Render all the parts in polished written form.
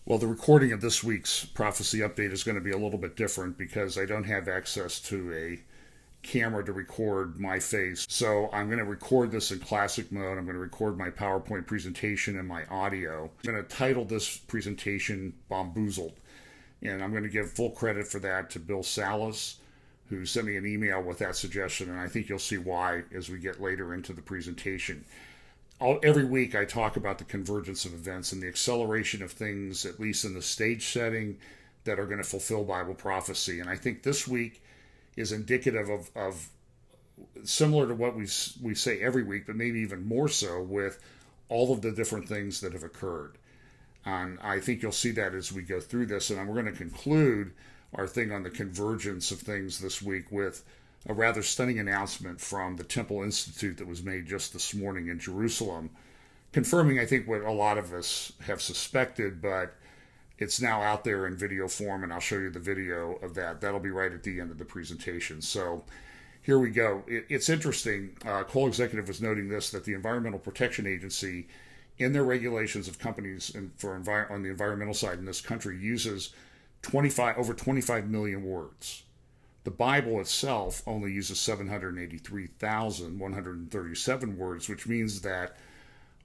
Well, the recording of this week's prophecy update is going to be a little bit different because I don't have access to a camera to record my face. So I'm going to record this in classic mode. I'm going to record my PowerPoint presentation and my audio. I'm going to title this presentation Bomb-Boozled. And I'm going to give full credit for that to Bill Salas, who sent me an email with that suggestion. And I think you'll see why as we get later into the presentation. Every week I talk about the convergence of events and the acceleration of things, at least in the stage setting, that are going to fulfill Bible prophecy. And I think this week is indicative of similar to what we say every week, but maybe even more so with all of the different things that have occurred. And I think you'll see that as we go through this. And we're going to conclude our thing on the convergence of things this week with a rather stunning announcement from the Temple Institute that was made just this morning in Jerusalem, confirming, I think, what a lot of us have suspected, but it's now out there in video form, and I'll show you the video of that. That'll be right at the end of the presentation. So here we go. It's interesting. Cole Executive was noting this, that the Environmental Protection Agency, in their regulations of companies and on the environmental side in this country, uses over 25 million words. The Bible itself only uses 783,137 words, which means that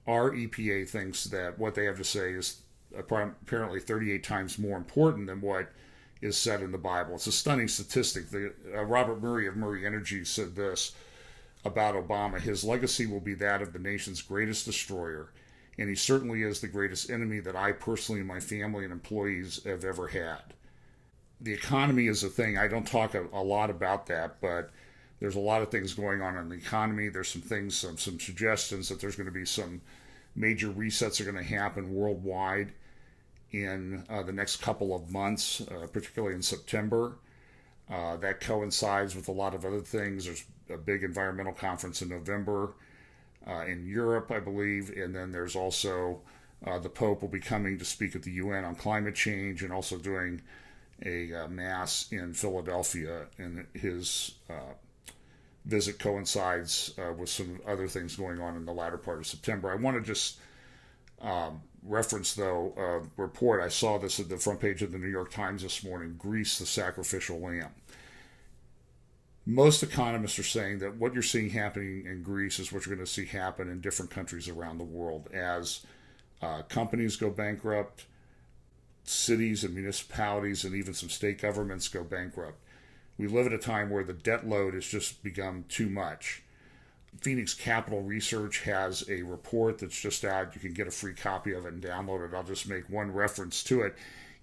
our EPA thinks that what they have to say is apparently 38 times more important than what is said in the Bible. It's a stunning statistic. Robert Murray of Murray Energy said this about Obama: his legacy will be that of the nation's greatest destroyer, and he certainly is the greatest enemy that I personally and my family and employees have ever had. The economy is a thing. I don't talk a lot about that, but there's a lot of things going on in the economy. There's some things, some suggestions that there's going to be some major resets are going to happen worldwide in the next couple of months, particularly in September. That coincides with a lot of other things. There's a big environmental conference in November in Europe, I believe, and then there's also the Pope will be coming to speak at the UN on climate change and also doing a mass in Philadelphia, and his visit coincides with some other things going on in the latter part of September. I want to just reference, though, a report. I saw this at the front page of the New York Times this morning: Greece, the sacrificial lamb. Most economists are saying that what you're seeing happening in Greece is what you're going to see happen in different countries around the world as companies go bankrupt, cities and municipalities and even some state governments go bankrupt. We live at a time where the debt load has just become too much. Phoenix Capital Research has a report that's just out. You can get a free copy of it and download it. I'll just make one reference to it.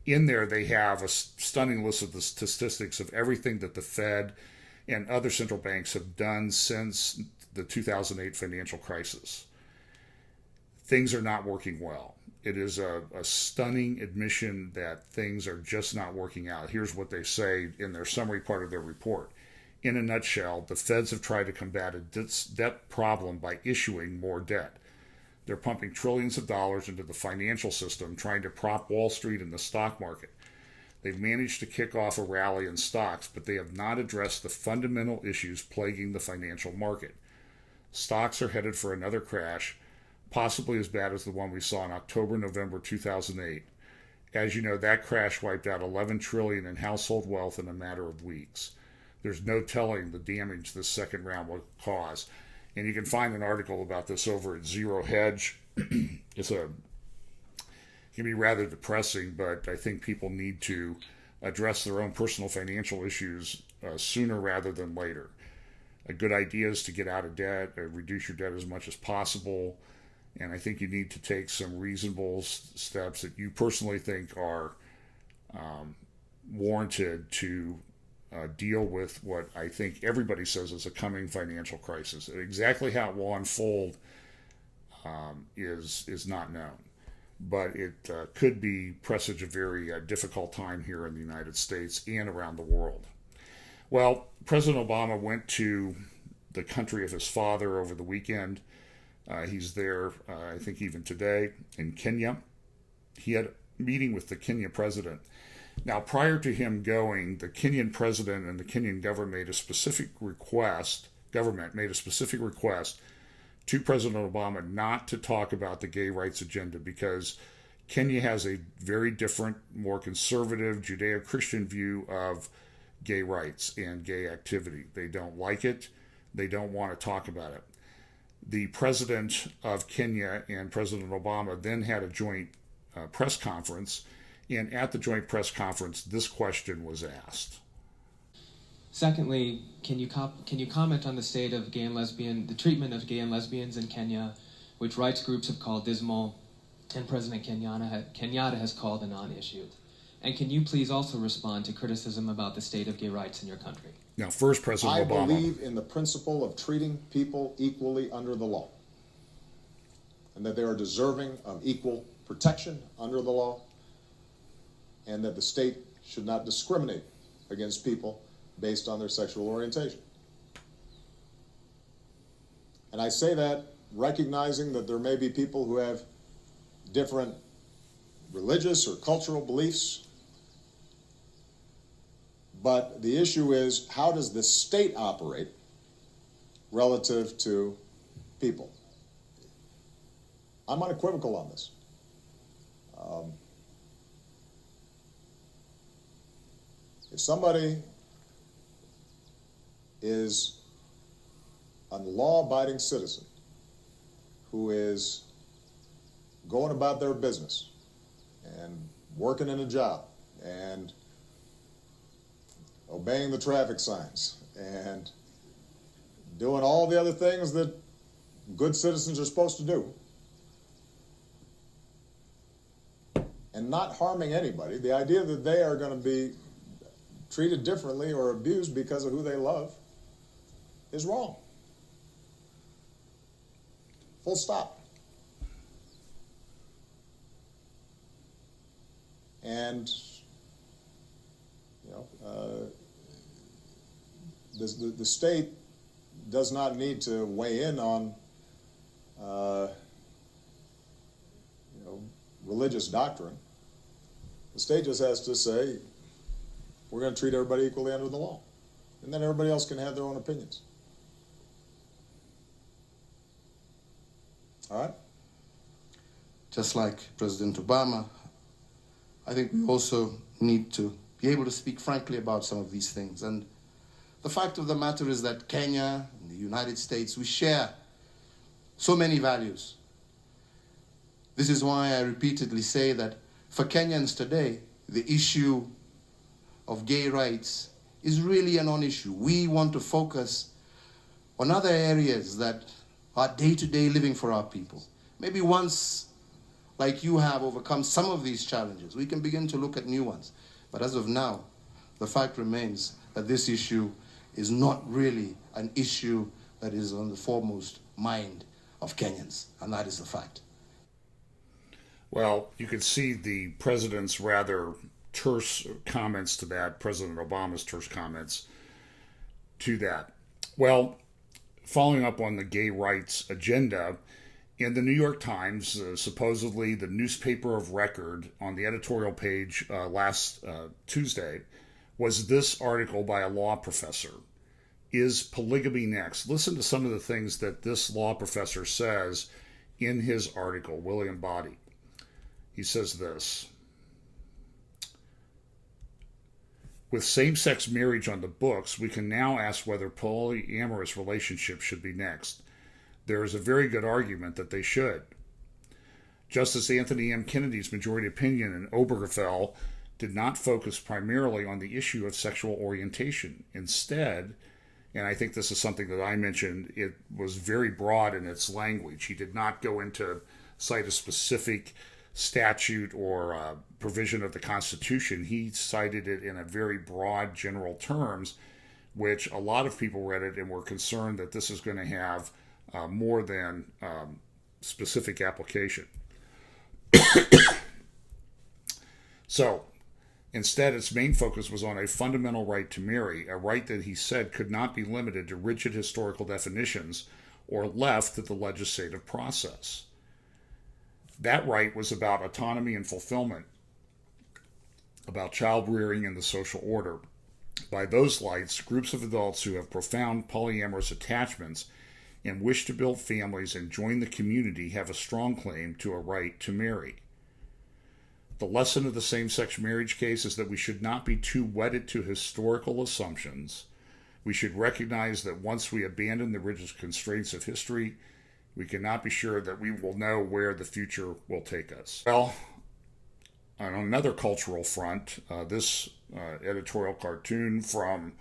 In there, they have a stunning list of the statistics of everything that the Fed and other central banks have done since the 2008 financial crisis. Things are not working well. It is a stunning admission that things are just not working out. Here's what they say in their summary part of their report. In a nutshell, the Feds have tried to combat a debt problem by issuing more debt. They're pumping trillions of dollars into the financial system, trying to prop Wall Street and the stock market. They've managed to kick off a rally in stocks, but they have not addressed the fundamental issues plaguing the financial market. Stocks are headed for another crash, possibly as bad as the one we saw in November 2008. As you know, that crash wiped out $11 trillion in household wealth in a matter of weeks. There's no telling the damage this second round will cause. And you can find an article about this over at Zero Hedge. It can be rather depressing, but I think people need to address their own personal financial issues sooner rather than later. A good idea is to get out of debt, reduce your debt as much as possible. And I think you need to take some reasonable steps that you personally think are warranted to deal with what I think everybody says is a coming financial crisis. Exactly how it will unfold is not known. But it could be presage a very difficult time here in the United States and around the world. Well, President Obama went to the country of his father over the weekend. He's there, I think even today, in Kenya. He had a meeting with the Kenya president. Now, prior to him going, the Kenyan president and the Kenyan government made a specific request to President Obama not to talk about the gay rights agenda, because Kenya has a very different, more conservative Judeo-Christian view of gay rights and gay activity. They don't like it. They don't want to talk about it. The president of Kenya and President Obama then had a joint press conference, and at the joint press conference, this question was asked. Secondly, can you comment on the state of the treatment of gay and lesbians in Kenya, which rights groups have called dismal, and President Kenyatta has called a non-issue? And can you please also respond to criticism about the state of gay rights in your country? Now, first, President Obama. I believe in the principle of treating people equally under the law, and that they are deserving of equal protection under the law, and that the state should not discriminate against people based on their sexual orientation. And I say that recognizing that there may be people who have different religious or cultural beliefs, but the issue is, how does the state operate relative to people? I'm unequivocal on this. If somebody is a law-abiding citizen who is going about their business and working in a job and obeying the traffic signs and doing all the other things that good citizens are supposed to do, and not harming anybody, the idea that they are going to be treated differently or abused because of who they love is wrong. Full stop. And the state does not need to weigh in on religious doctrine. The state just has to say, we're going to treat everybody equally under the law, and then everybody else can have their own opinions. All right? Just like President Obama, I think we also need to be able to speak frankly about some of these things. And the fact of the matter is that Kenya and the United States, we share so many values. This is why I repeatedly say that for Kenyans today, the issue of gay rights is really a non-issue. We want to focus on other areas that are day-to-day living for our people. Maybe once, like you have, overcome some of these challenges, we can begin to look at new ones. But as of now, the fact remains that this issue is not really an issue that is on the foremost mind of Kenyans, and that is the fact. Well, you could see the president's rather terse comments to that, President Obama's terse comments to that. Well, following up on the gay rights agenda, in the New York Times, supposedly the newspaper of record, on the editorial page last Tuesday, was this article by a law professor. Is polygamy next? Listen to some of the things that this law professor says in his article, William Body. He says this: with same-sex marriage on the books, we can now ask whether polyamorous relationships should be next. There is a very good argument that they should. Justice Anthony M. Kennedy's majority opinion in Obergefell did not focus primarily on the issue of sexual orientation. Instead, and I think this is something that I mentioned, it was very broad in its language. He did not go into cite a specific statute or provision of the Constitution. He cited it in a very broad general terms, which a lot of people read it and were concerned that this is going to have more than specific application. So, instead, its main focus was on a fundamental right to marry, a right that he said could not be limited to rigid historical definitions or left to the legislative process. That right was about autonomy and fulfillment, about child rearing and the social order. By those lights, groups of adults who have profound polyamorous attachments and wish to build families and join the community have a strong claim to a right to marry. The lesson of the same-sex marriage case is that we should not be too wedded to historical assumptions. We should recognize that once we abandon the rigid constraints of history, we cannot be sure that we will know where the future will take us. Well, on another cultural front, this editorial cartoon from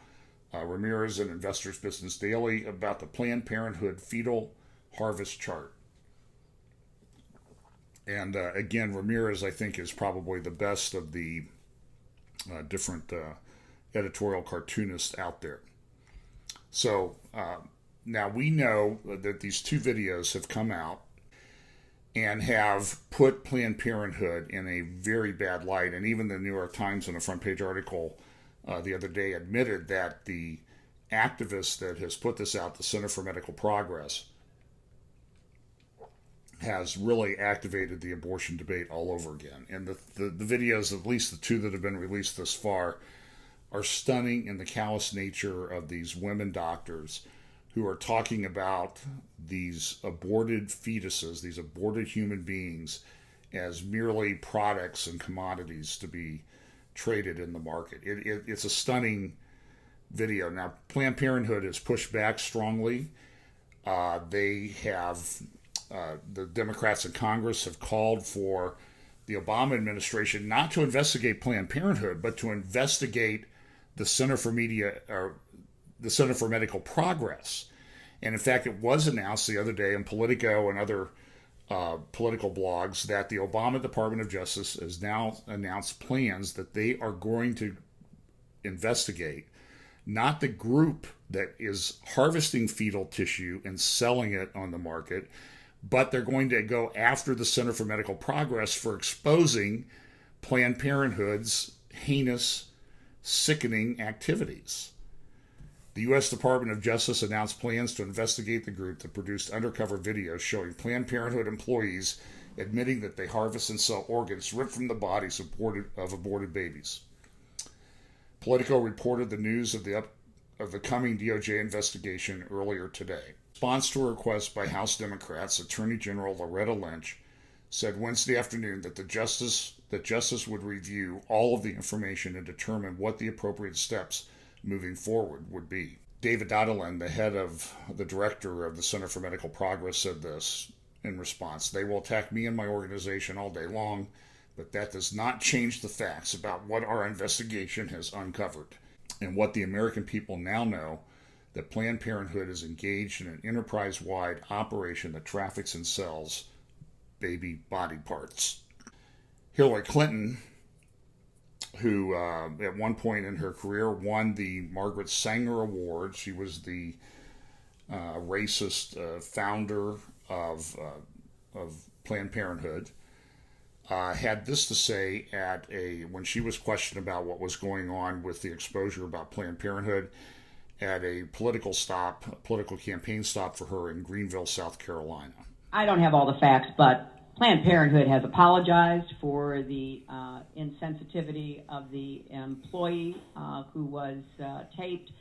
Ramirez and Investors Business Daily about the Planned Parenthood fetal harvest chart. And again, Ramirez, I think, is probably the best of the different editorial cartoonists out there. So now we know that these two videos have come out and have put Planned Parenthood in a very bad light. And even the New York Times, in a front page article the other day, admitted that the activist that has put this out, the Center for Medical Progress, has really activated the abortion debate all over again. And the videos, at least the two that have been released thus far, are stunning in the callous nature of these women doctors who are talking about these aborted fetuses, these aborted human beings, as merely products and commodities to be traded in the market. It's a stunning video. Now, Planned Parenthood has pushed back strongly. They have, the Democrats in Congress have called for the Obama administration not to investigate Planned Parenthood, but to investigate the Center for Medical Progress. And in fact, it was announced the other day in Politico and other political blogs that the Obama Department of Justice has now announced plans that they are going to investigate not the group that is harvesting fetal tissue and selling it on the market, but they're going to go after the Center for Medical Progress for exposing Planned Parenthood's heinous, sickening activities. The U.S. Department of Justice announced plans to investigate the group that produced undercover videos showing Planned Parenthood employees admitting that they harvest and sell organs ripped from the bodies of aborted babies. Politico reported the news of the coming DOJ investigation earlier today. In response to a request by House Democrats, Attorney General Loretta Lynch said Wednesday afternoon that Justice would review all of the information and determine what the appropriate steps moving forward would be. David Doddelin, the head of the director of the Center for Medical Progress, said this in response: "They will attack me and my organization all day long, but that does not change the facts about what our investigation has uncovered and what the American people now know, that Planned Parenthood is engaged in an enterprise-wide operation that traffics and sells baby body parts." Hillary Clinton, who at one point in her career won the Margaret Sanger Award. She was the racist founder of Planned Parenthood. Had this to say when she was questioned about what was going on with the exposure about Planned Parenthood at a political campaign stop for her in Greenville, South Carolina. I don't have all the facts, but Planned Parenthood has apologized for the insensitivity of the employee who was taped,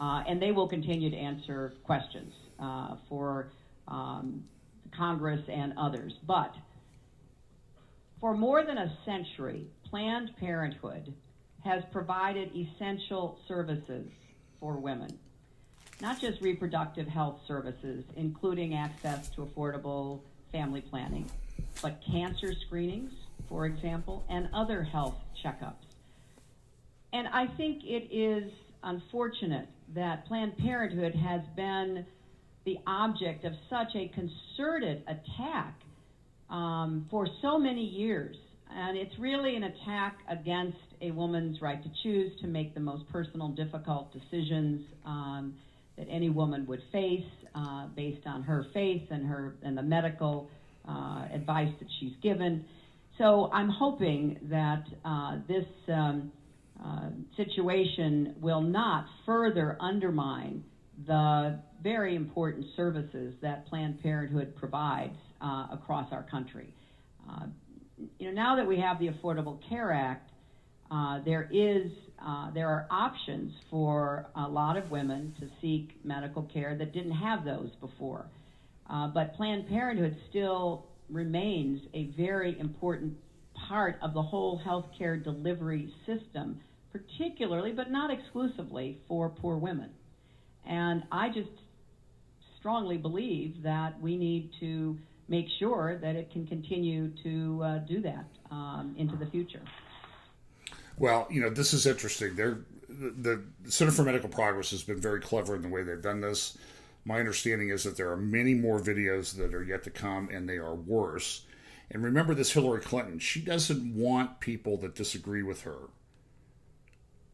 and they will continue to answer questions for Congress and others. But for more than a century, Planned Parenthood has provided essential services for women, not just reproductive health services, including access to affordable family planning, but cancer screenings, for example, and other health checkups. And I think it is unfortunate that Planned Parenthood has been the object of such a concerted attack for so many years. And it's really an attack against a woman's right to choose, to make the most personal, difficult decisions that any woman would face based on her faith and the medical advice that she's given. So I'm hoping that this situation will not further undermine the very important services that Planned Parenthood provides across our country. Now that we have the Affordable Care Act, there are options for a lot of women to seek medical care that didn't have those before. But Planned Parenthood still remains a very important part of the whole healthcare delivery system, particularly, but not exclusively, for poor women. And I just strongly believe that we need to make sure that it can continue to do that into the future. Well, this is interesting. The Center for Medical Progress has been very clever in the way they've done this. My understanding is that there are many more videos that are yet to come, and they are worse. And remember this Hillary Clinton, she doesn't want people that disagree with her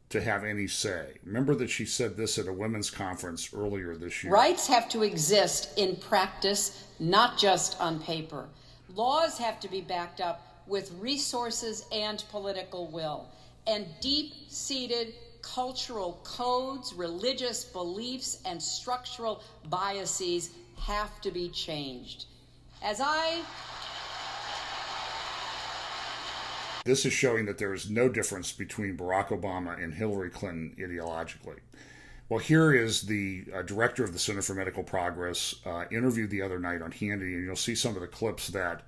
to have any say. Remember that she said this at a women's conference earlier this year. Rights have to exist in practice, not just on paper. Laws have to be backed up with resources and political will. And deep-seated cultural codes, religious beliefs, and structural biases have to be changed. This is showing that there is no difference between Barack Obama and Hillary Clinton ideologically. Well, here is the director of the Center for Medical Progress interviewed the other night on Hannity, and you'll see some of the clips that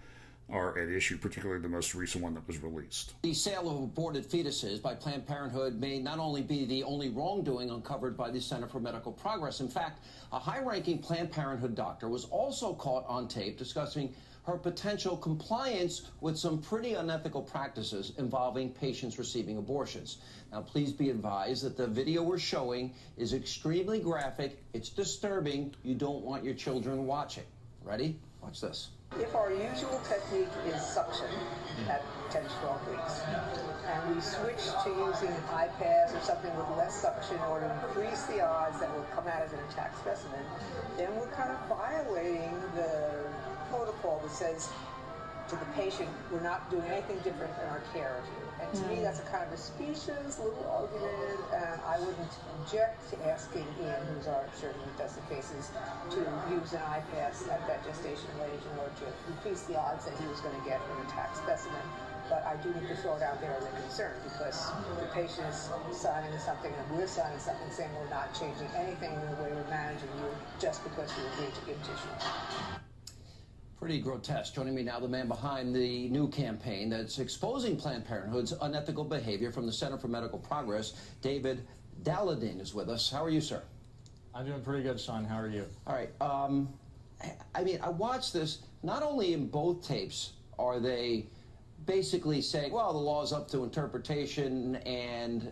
are at issue, particularly the most recent one that was released. The sale of aborted fetuses by Planned Parenthood may not only be the only wrongdoing uncovered by the Center for Medical Progress. In fact, a high-ranking Planned Parenthood doctor was also caught on tape discussing her potential compliance with some pretty unethical practices involving patients receiving abortions. Now, please be advised that the video we're showing is extremely graphic. It's disturbing. You don't want your children watching. Ready? Watch this. If our usual technique is suction at 10 to 12 weeks, and we switch to using iPads or something with less suction in order to increase the odds that will come out as an intact specimen, then we're kind of violating the protocol that says to the patient, we're not doing anything different in our care of you. And to me, that's a kind of a specious little argument, and I wouldn't object to asking Ian, who's our surgeon who does the cases, to use an iPass at that gestation age in order to increase the odds that he was going to get an intact specimen. But I do need to throw it out there as a concern, because the patient is signing something and we're signing something saying we're not changing anything in the way we're managing you just because you agreed to give tissue. Pretty grotesque. Joining me now, the man behind the new campaign that's exposing Planned Parenthood's unethical behavior from the Center for Medical Progress, David Dalladin is with us. How are you, sir? I'm doing pretty good, Sean. How are you? All right. I watched this. Not only in both tapes are they basically saying, well, the law's up to interpretation, and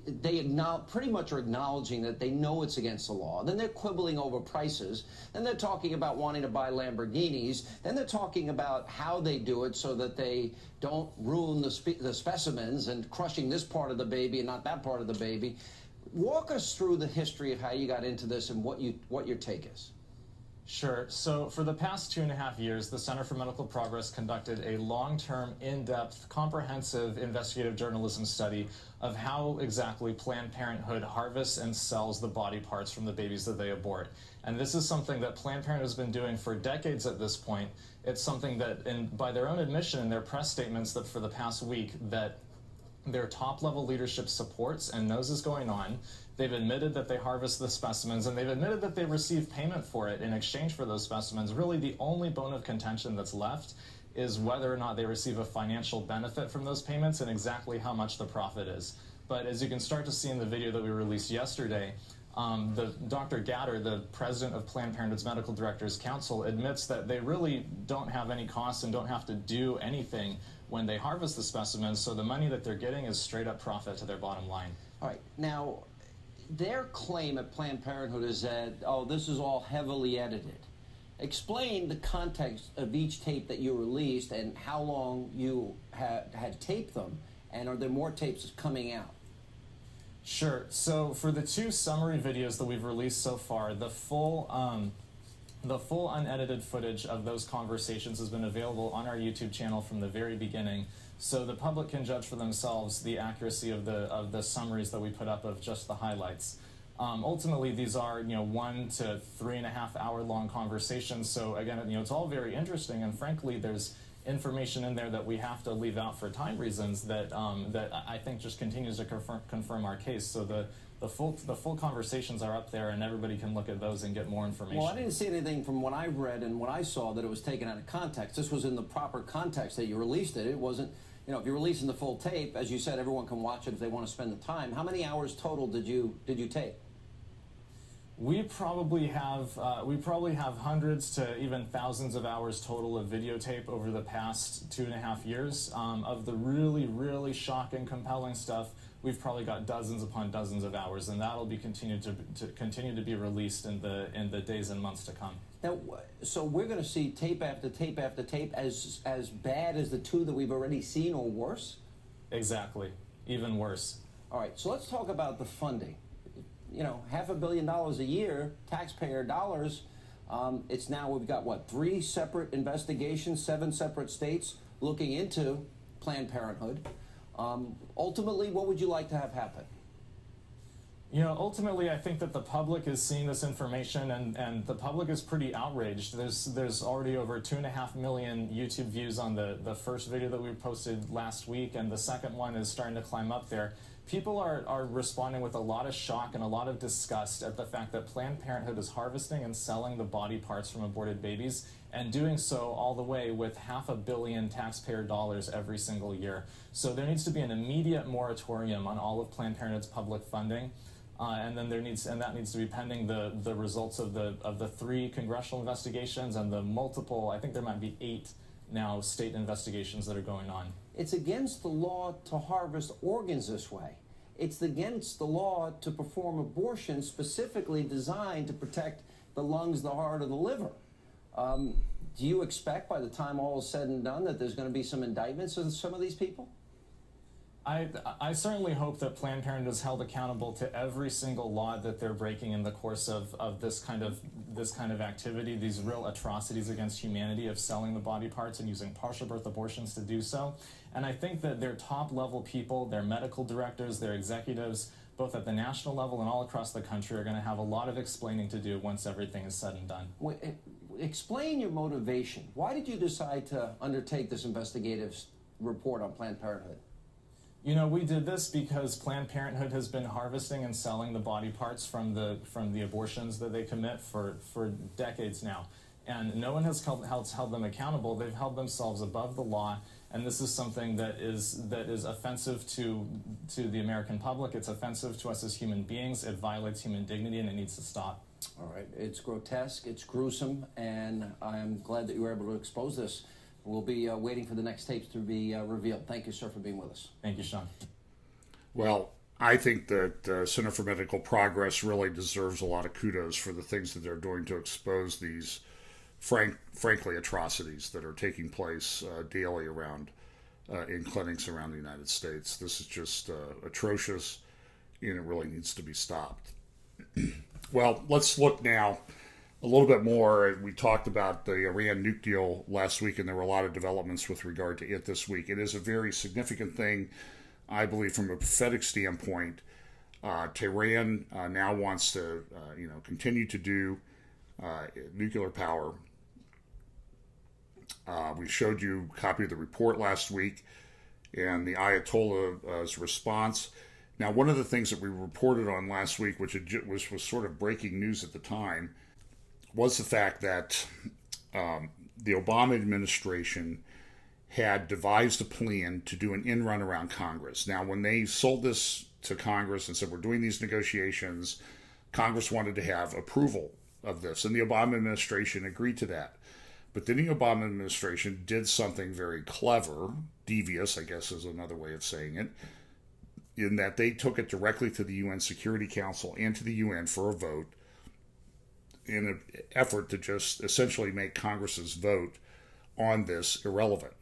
they pretty much are acknowledging that they know it's against the law. Then they're quibbling over prices. Then they're talking about wanting to buy Lamborghinis. Then they're talking about how they do it so that they don't ruin the specimens and crushing this part of the baby and not that part of the baby. Walk us through the history of how you got into this and what your take is. Sure. So for the past 2.5 years, the Center for Medical Progress conducted a long-term, in-depth, comprehensive investigative journalism study of how exactly Planned Parenthood harvests and sells the body parts from the babies that they abort. And this is something that Planned Parenthood has been doing for decades at this point. It's something that, by their own admission in their press statements, that for the past week, that their top-level leadership supports and knows is going on. They've admitted that they harvest the specimens, and they've admitted that they receive payment for it in exchange for those specimens. Really, the only bone of contention that's left is whether or not they receive a financial benefit from those payments and exactly how much the profit is. But as you can start to see in the video that we released yesterday, Dr. Gatter, the president of Planned Parenthood's Medical Directors Council, admits that they really don't have any costs and don't have to do anything when they harvest the specimens, so the money that they're getting is straight up profit to their bottom line. All right. Now, their claim at Planned Parenthood is that, oh, this is all heavily edited. Explain the context of each tape that you released and how long you had taped them, and are there more tapes coming out? Sure. So for the 2 summary videos that we've released so far, the full unedited footage of those conversations has been available on our YouTube channel from the very beginning, so the public can judge for themselves the accuracy of the summaries that we put up of just the highlights. Ultimately, these are 1 to 3.5 hour long conversations. So again, it's all very interesting, and frankly, there's information in there that we have to leave out for time reasons that that I think just continues to confirm our case. So the full conversations are up there, and everybody can look at those and get more information. Well, I didn't see anything from what I read and what I saw that it was taken out of context. This was in the proper context that you released it. It wasn't, you know, if you're releasing the full tape, as you said, everyone can watch it if they want to spend the time. How many hours total did you tape? We probably have hundreds to even thousands of hours total of videotape over the past 2.5 years. Of the really shocking, compelling stuff, we've probably got dozens upon dozens of hours, and that'll be continue to be released in the days and months to come. Now, so we're going to see tape after tape after tape as bad as the two that we've already seen, or worse? Exactly, even worse. All right, so let's talk about the funding. You know, $500 million a year, taxpayer dollars. It's now, we've got, what, 3 separate investigations, 7 separate states looking into Planned Parenthood. Ultimately, what would you like to have happen? You know, ultimately, I think that the public is seeing this information, and the public is pretty outraged. There's already over 2.5 million YouTube views on the first video that we posted last week, and the second one is starting to climb up there. People are responding with a lot of shock and a lot of disgust at the fact that Planned Parenthood is harvesting and selling the body parts from aborted babies, and doing so all the way with $500 million taxpayer dollars every single year. So there needs to be an immediate moratorium on all of Planned Parenthood's public funding. And then that needs to be pending the results of the 3 congressional investigations and the multiple, I think there might be 8 now, state investigations that are going on. It's against the law to harvest organs this way. It's against the law to perform abortions specifically designed to protect the lungs, the heart, or the liver. Do you expect by the time all is said and done that there's going to be some indictments of some of these people? I certainly hope that Planned Parenthood is held accountable to every single law that they're breaking in the course of this kind of activity, these real atrocities against humanity of selling the body parts and using partial birth abortions to do so. And I think that their top level people, their medical directors, their executives, both at the national level and all across the country, are going to have a lot of explaining to do once everything is said and done. Explain your motivation. Why did you decide to undertake this investigative report on Planned Parenthood? You know, we did this because Planned Parenthood has been harvesting and selling the body parts from the abortions that they commit for decades now. And no one has held them accountable. They've held themselves above the law, and this is something that is offensive to the American public. It's offensive to us as human beings. It violates human dignity, and it needs to stop. All right, it's grotesque, it's gruesome, and I'm glad that you were able to expose this. We'll be waiting for the next tapes to be revealed. Thank you, sir, for being with us. Thank you, Sean. Well, I think that Center for Medical Progress really deserves a lot of kudos for the things that they're doing to expose these, frankly, atrocities that are taking place daily around in clinics around the United States. This is just atrocious, and it really needs to be stopped. Well, let's look now a little bit more. We talked about the Iran nuke deal last week, and there were a lot of developments with regard to it this week. It is a very significant thing, I believe, from a prophetic standpoint. Tehran now wants to, continue to do nuclear power. We showed you a copy of the report last week and the Ayatollah's response. Now, one of the things that we reported on last week, which was sort of breaking news at the time, was the fact that the Obama administration had devised a plan to do an in-run around Congress. Now, when they sold this to Congress and said, we're doing these negotiations, Congress wanted to have approval of this, and the Obama administration agreed to that. But then the Obama administration did something very clever, devious, I guess is another way of saying it, in that they took it directly to the UN Security Council and to the UN for a vote in an effort to just essentially make Congress's vote on this irrelevant.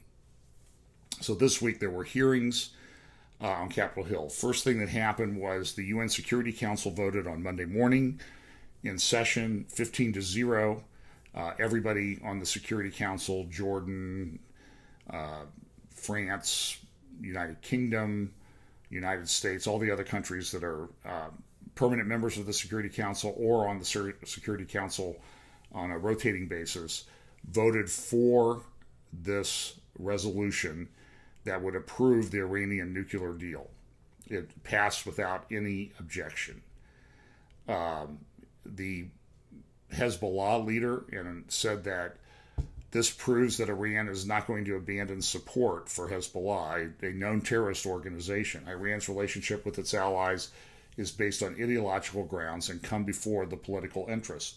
So this week there were hearings on Capitol Hill. First thing that happened was the UN Security Council voted on Monday morning in session 15-0. Everybody on the Security Council, Jordan, France, United Kingdom, United States, all the other countries that are permanent members of the Security Council or on the Security Council on a rotating basis, voted for this resolution that would approve the Iranian nuclear deal. It passed without any objection. The Hezbollah leader said that this proves that Iran is not going to abandon support for Hezbollah, a known terrorist organization. Iran's relationship with its allies is based on ideological grounds and come before the political interest.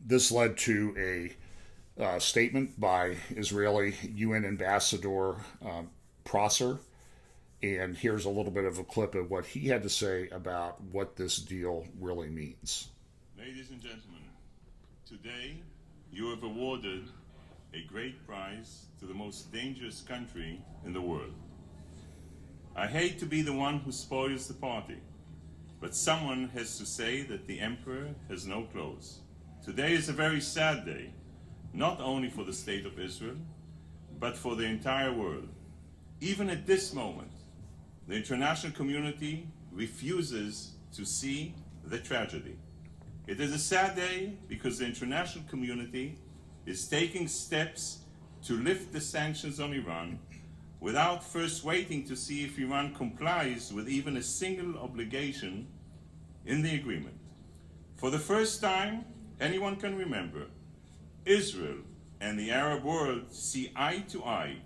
This led to a statement by Israeli UN Ambassador Prosser, and here's a little bit of a clip of what he had to say about what this deal really means. Ladies and gentlemen, today you have awarded a great prize to the most dangerous country in the world. I hate to be the one who spoils the party, but someone has to say that the emperor has no clothes. Today is a very sad day, not only for the state of Israel, but for the entire world. Even at this moment, the international community refuses to see the tragedy. It is a sad day because the international community is taking steps to lift the sanctions on Iran without first waiting to see if Iran complies with even a single obligation in the agreement. For the first time anyone can remember, Israel and the Arab world see eye to eye.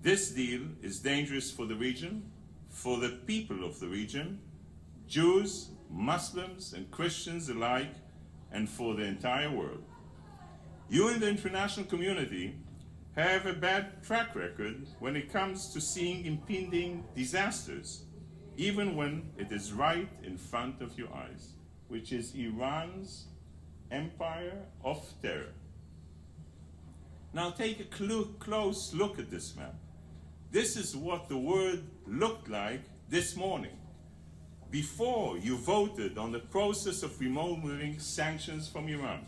This deal is dangerous for the region, for the people of the region, Jews, Muslims, and Christians alike, and for the entire world. You in the international community have a bad track record when it comes to seeing impending disasters, even when it is right in front of your eyes, which is Iran's empire of terror. Now take a close look at this map. This is what the world looked like this morning, before you voted on the process of removing sanctions from Iran.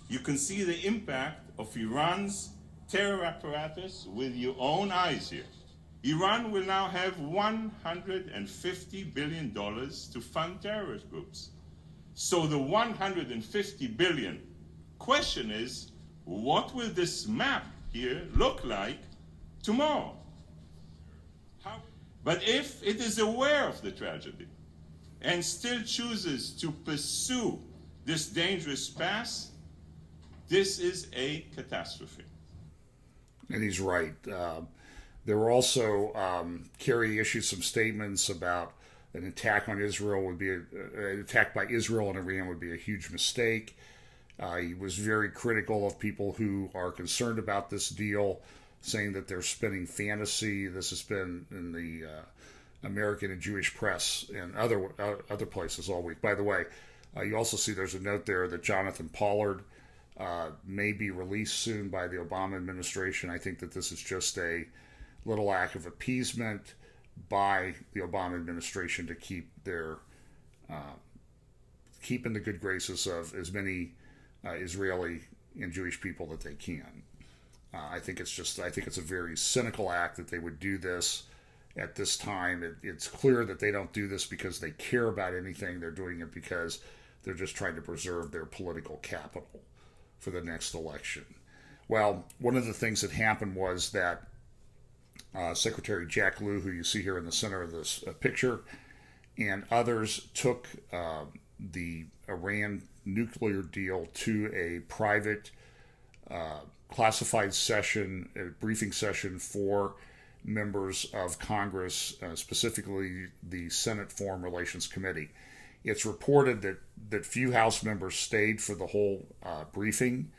You can see the impact of Iran's terror apparatus with your own eyes here. Iran will now have $150 billion to fund terrorist groups. So the $150 billion question is, what will this map here look like tomorrow? But if it is aware of the tragedy and still chooses to pursue this dangerous path, this is a catastrophe. And he's right. There were also, Kerry issued some statements about an attack on Israel would be an attack by Israel and Iran would be a huge mistake. He was very critical of people who are concerned about this deal, saying that they're spinning fantasy. This has been in the American and Jewish press and other places all week. By the way, you also see there's a note there that Jonathan Pollard may be released soon by the Obama administration. I think that this is just a little act of appeasement by the Obama administration to keep their keep in the good graces of as many Israeli and Jewish people that they can. I think it's a very cynical act that they would do this at this time. It's clear that they don't do this because they care about anything. They're doing it because they're just trying to preserve their political capital for the next election. Well, one of the things that happened was that Secretary Jack Lew, who you see here in the center of this picture, and others took the Iran nuclear deal to a private classified session, a briefing session for members of Congress, specifically the Senate Foreign Relations Committee. It's reported that few House members stayed for the whole briefing.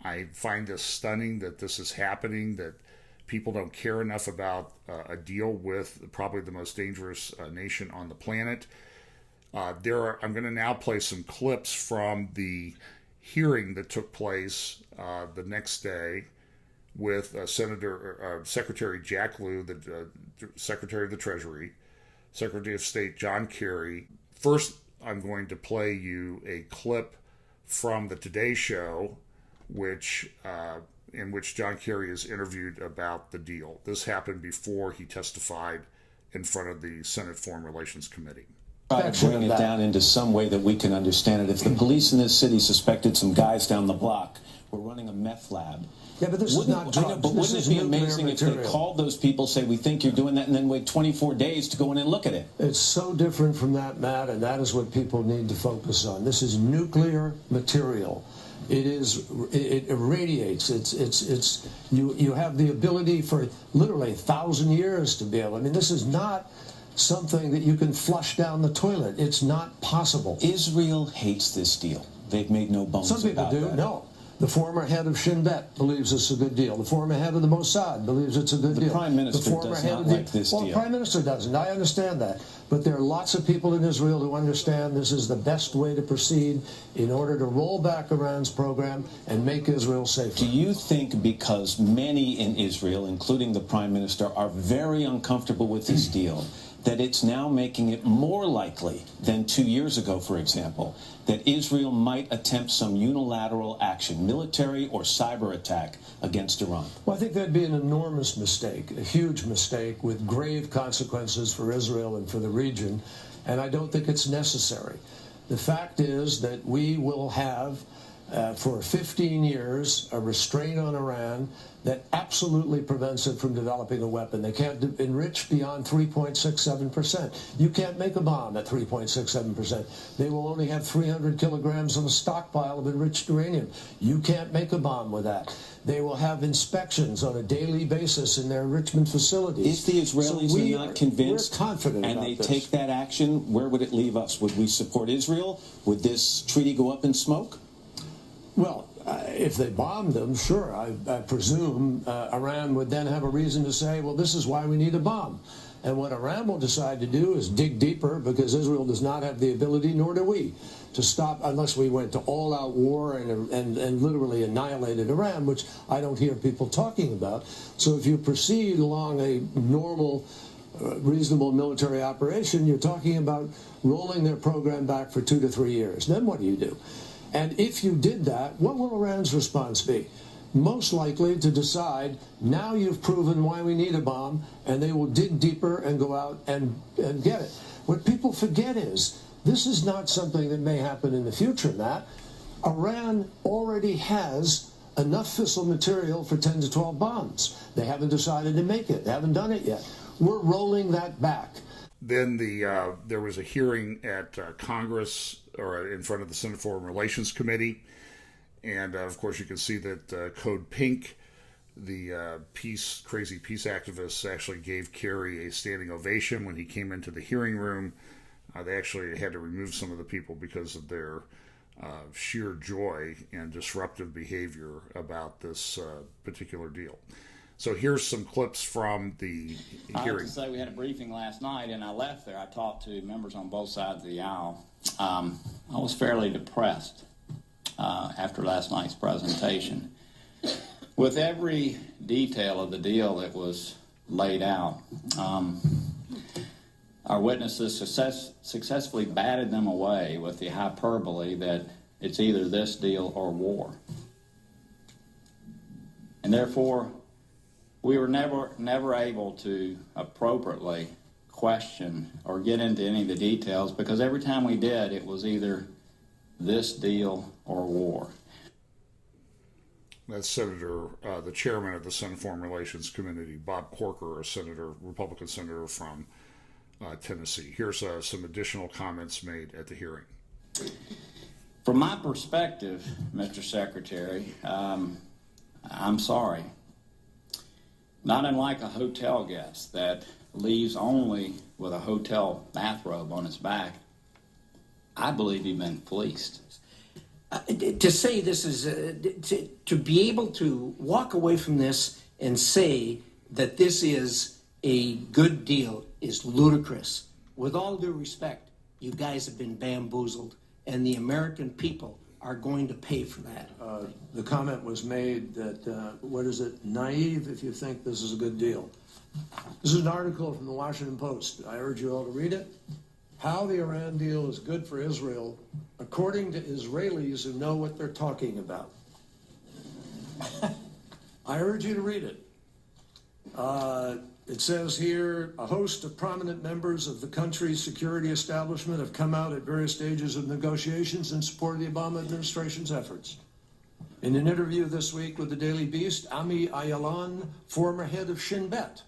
I find this stunning that this is happening, that people don't care enough about a deal with probably the most dangerous nation on the planet. I'm going to now play some clips from the hearing that took place the next day with Secretary Jack Lew, the Secretary of the Treasury, Secretary of State John Kerry. First, I'm going to play you a clip from the Today Show, in which John Kerry is interviewed about the deal. This happened before he testified in front of the Senate Foreign Relations Committee. Try to bring it down into some way that we can understand it. If the police in this city suspected some guys down the block we're running a meth lab. Yeah, but this is not drugs. I know, but this wouldn't is it be nuclear amazing material. if they called those people, say, we think you're doing that, and then wait 24 days to go in and look at it? It's so different from that, Matt, and that is what people need to focus on. This is nuclear material. It irradiates. You have the ability for literally 1,000 years to be able. I mean, this is not something that you can flush down the toilet. It's not possible. Israel hates this deal. They've made no bones about that. Some people do. No. The former head of Shin Bet believes it's a good deal. The former head of the Mossad believes it's a good deal. The Prime Minister does not like this deal. Well, the Prime Minister doesn't. I understand that. But there are lots of people in Israel who understand this is the best way to proceed in order to roll back Iran's program and make Israel safer. Do you think because many in Israel, including the Prime Minister, are very uncomfortable with this deal, that it's now making it more likely than 2 years ago, for example, that Israel might attempt some unilateral action, military or cyber attack, against Iran? Well, I think that'd be an enormous mistake, a huge mistake with grave consequences for Israel and for the region, and I don't think it's necessary. The fact is that we will have, for 15 years, a restraint on Iran that absolutely prevents it from developing a weapon. They can't enrich beyond 3.67%. You can't make a bomb at 3.67%. They will only have 300 kilograms of a stockpile of enriched uranium. You can't make a bomb with that. They will have inspections on a daily basis in their enrichment facilities. If the Israelis are not convinced we're confident and about they this. take that action, where would it leave us? Would we support Israel? Would this treaty go up in smoke? Well, if they bombed them, sure. I presume Iran would then have a reason to say, well, this is why we need a bomb. And what Iran will decide to do is dig deeper, because Israel does not have the ability, nor do we, to stop unless we went to all-out war and literally annihilated Iran, which I don't hear people talking about. So if you proceed along a normal, reasonable military operation, you're talking about rolling their program back for 2 to 3 years. Then what do you do? And if you did that, what will Iran's response be? Most likely to decide, now you've proven why we need a bomb, and they will dig deeper and go out and get it. What people forget is, this is not something that may happen in the future, Matt. Iran already has enough fissile material for 10 to 12 bombs. They haven't decided to make it. They haven't done it yet. We're rolling that back. Then there was a hearing at Congress, or in front of the Senate Foreign Relations Committee, and of course you can see that Code Pink, the crazy peace activists, actually gave Kerry a standing ovation when he came into the hearing room. They actually had to remove some of the people because of their sheer joy and disruptive behavior about this particular deal. So here's some clips from the hearing. I have to say, we had a briefing last night, and I left there. I talked to members on both sides of the aisle. I was fairly depressed after last night's presentation. With every detail of the deal that was laid out, our witnesses successfully batted them away with the hyperbole that it's either this deal or war. And therefore, we were never able to appropriately question or get into any of the details, because every time we did, it was either this deal or war. That's Senator, the chairman of the Senate Foreign Relations Committee, Bob Corker, a Republican senator from Tennessee. Here's some additional comments made at the hearing. From my perspective, Mr. Secretary, I'm sorry. Not unlike a hotel guest that leaves only with a hotel bathrobe on his back, I believe you've been fleeced. To say this is, to be able to walk away from this and say that this is a good deal is ludicrous. With all due respect, you guys have been bamboozled, and the American people are going to pay for that. The comment was made that, naive if you think this is a good deal. This is an article from the Washington Post. I urge you all to read it. How the Iran deal is good for Israel, according to Israelis who know what they're talking about. I urge you to read it. It says here, a host of prominent members of the country's security establishment have come out at various stages of negotiations in support of the Obama administration's efforts. In an interview this week with the Daily Beast, Ami Ayalon, former head of Shin Bet,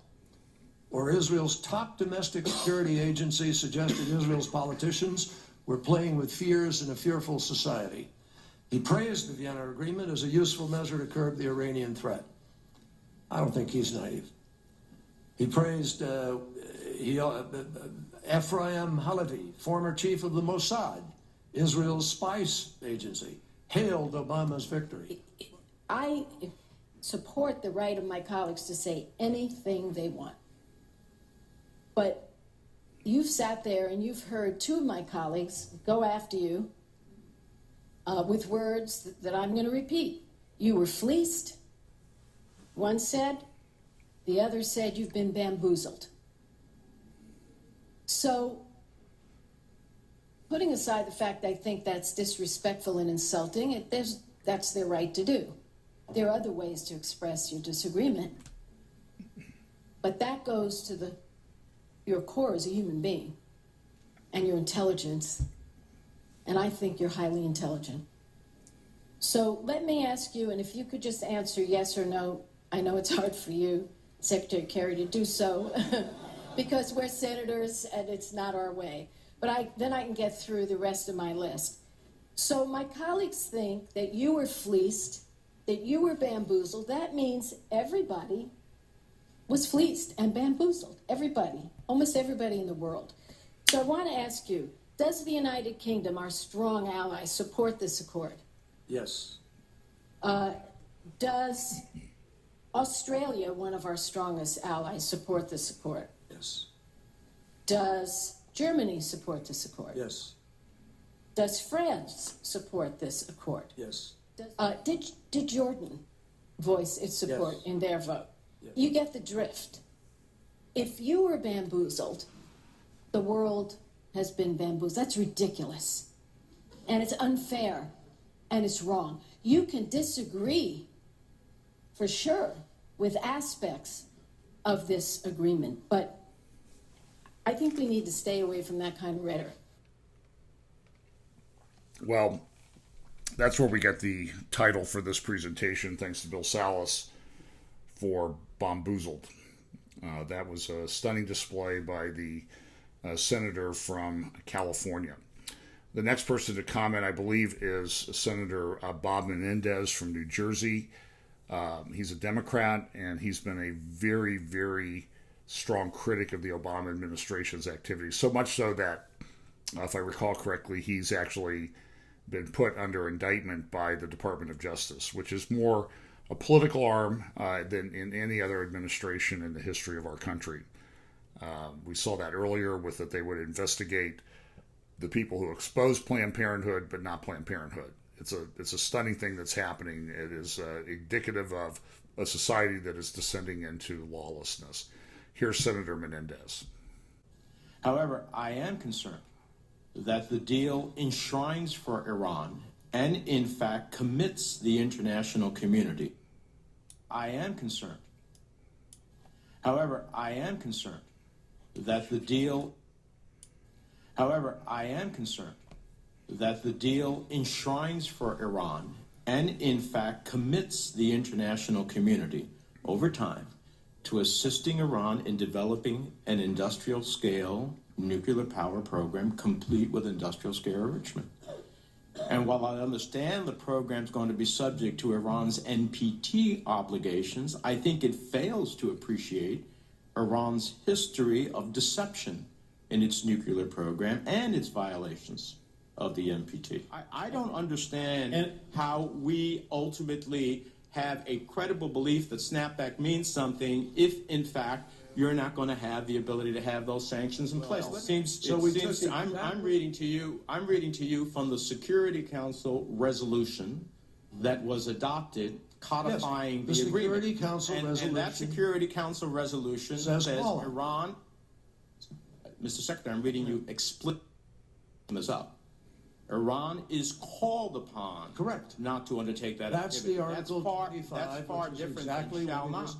or Israel's top domestic security agency, suggested Israel's politicians were playing with fears in a fearful society. He praised the Vienna Agreement as a useful measure to curb the Iranian threat. I don't think he's naive. He praised Ephraim Halevi, former chief of the Mossad, Israel's spy agency, hailed Obama's victory. I support the right of my colleagues to say anything they want. But you've sat there and you've heard two of my colleagues go after you with words that I'm going to repeat. You were fleeced, one said. The other said you've been bamboozled. So, putting aside the fact I think that's disrespectful and insulting, that's their right to do. There are other ways to express your disagreement. But that goes to your core as a human being and your intelligence. And I think you're highly intelligent. So let me ask you, and if you could just answer yes or no. I know it's hard for you, Secretary Kerry, to do so because we're senators and it's not our way. But then I can get through the rest of my list. So my colleagues think that you were fleeced, that you were bamboozled. That means everybody was fleeced and bamboozled. Everybody, almost everybody in the world. So I want to ask you, does the United Kingdom, our strong ally, support this accord? Yes. Does Australia, one of our strongest allies, support this accord? Yes. Does Germany support this accord? Yes. Does France support this accord? Yes. Did Jordan voice its support in their vote? Yes. You get the drift. If you were bamboozled, the world has been bamboozled. That's ridiculous. And it's unfair. And it's wrong. You can disagree, for sure, with aspects of this agreement, but I think we need to stay away from that kind of rhetoric. Well, that's where we get the title for this presentation, thanks to Bill Salas, for Bomb-Boozled. That was a stunning display by the senator from California. The next person to comment, I believe, is Senator Bob Menendez from New Jersey. He's a Democrat, and he's been a very, very strong critic of the Obama administration's activities. So much so that, if I recall correctly, he's actually been put under indictment by the Department of Justice, which is more a political arm than in any other administration in the history of our country. We saw that earlier with that they would investigate the people who exposed Planned Parenthood, but not Planned Parenthood. It's a stunning thing that's happening. It is indicative of a society that is descending into lawlessness. Here's Senator Menendez. However, I am concerned that the deal enshrines for Iran and, in fact, commits the international community. I am concerned. However, I am concerned that the deal enshrines for Iran and, in fact, commits the international community over time to assisting Iran in developing an industrial-scale nuclear power program complete with industrial-scale enrichment. And while I understand the program's going to be subject to Iran's NPT obligations, I think it fails to appreciate Iran's history of deception in its nuclear program and its violations of the NPT. I don't understand how we ultimately have a credible belief that snapback means something if, in fact, you're not going to have the ability to have those sanctions in place. I'm reading to you from the Security Council resolution that was adopted codifying the agreement. Security Council resolution. And that Security Council resolution says Iran. Mr. Secretary, I'm reading you explicitly this up. Iran is called upon, correct, not to undertake that That's activity. The Article 25. That's far different exactly than shall not.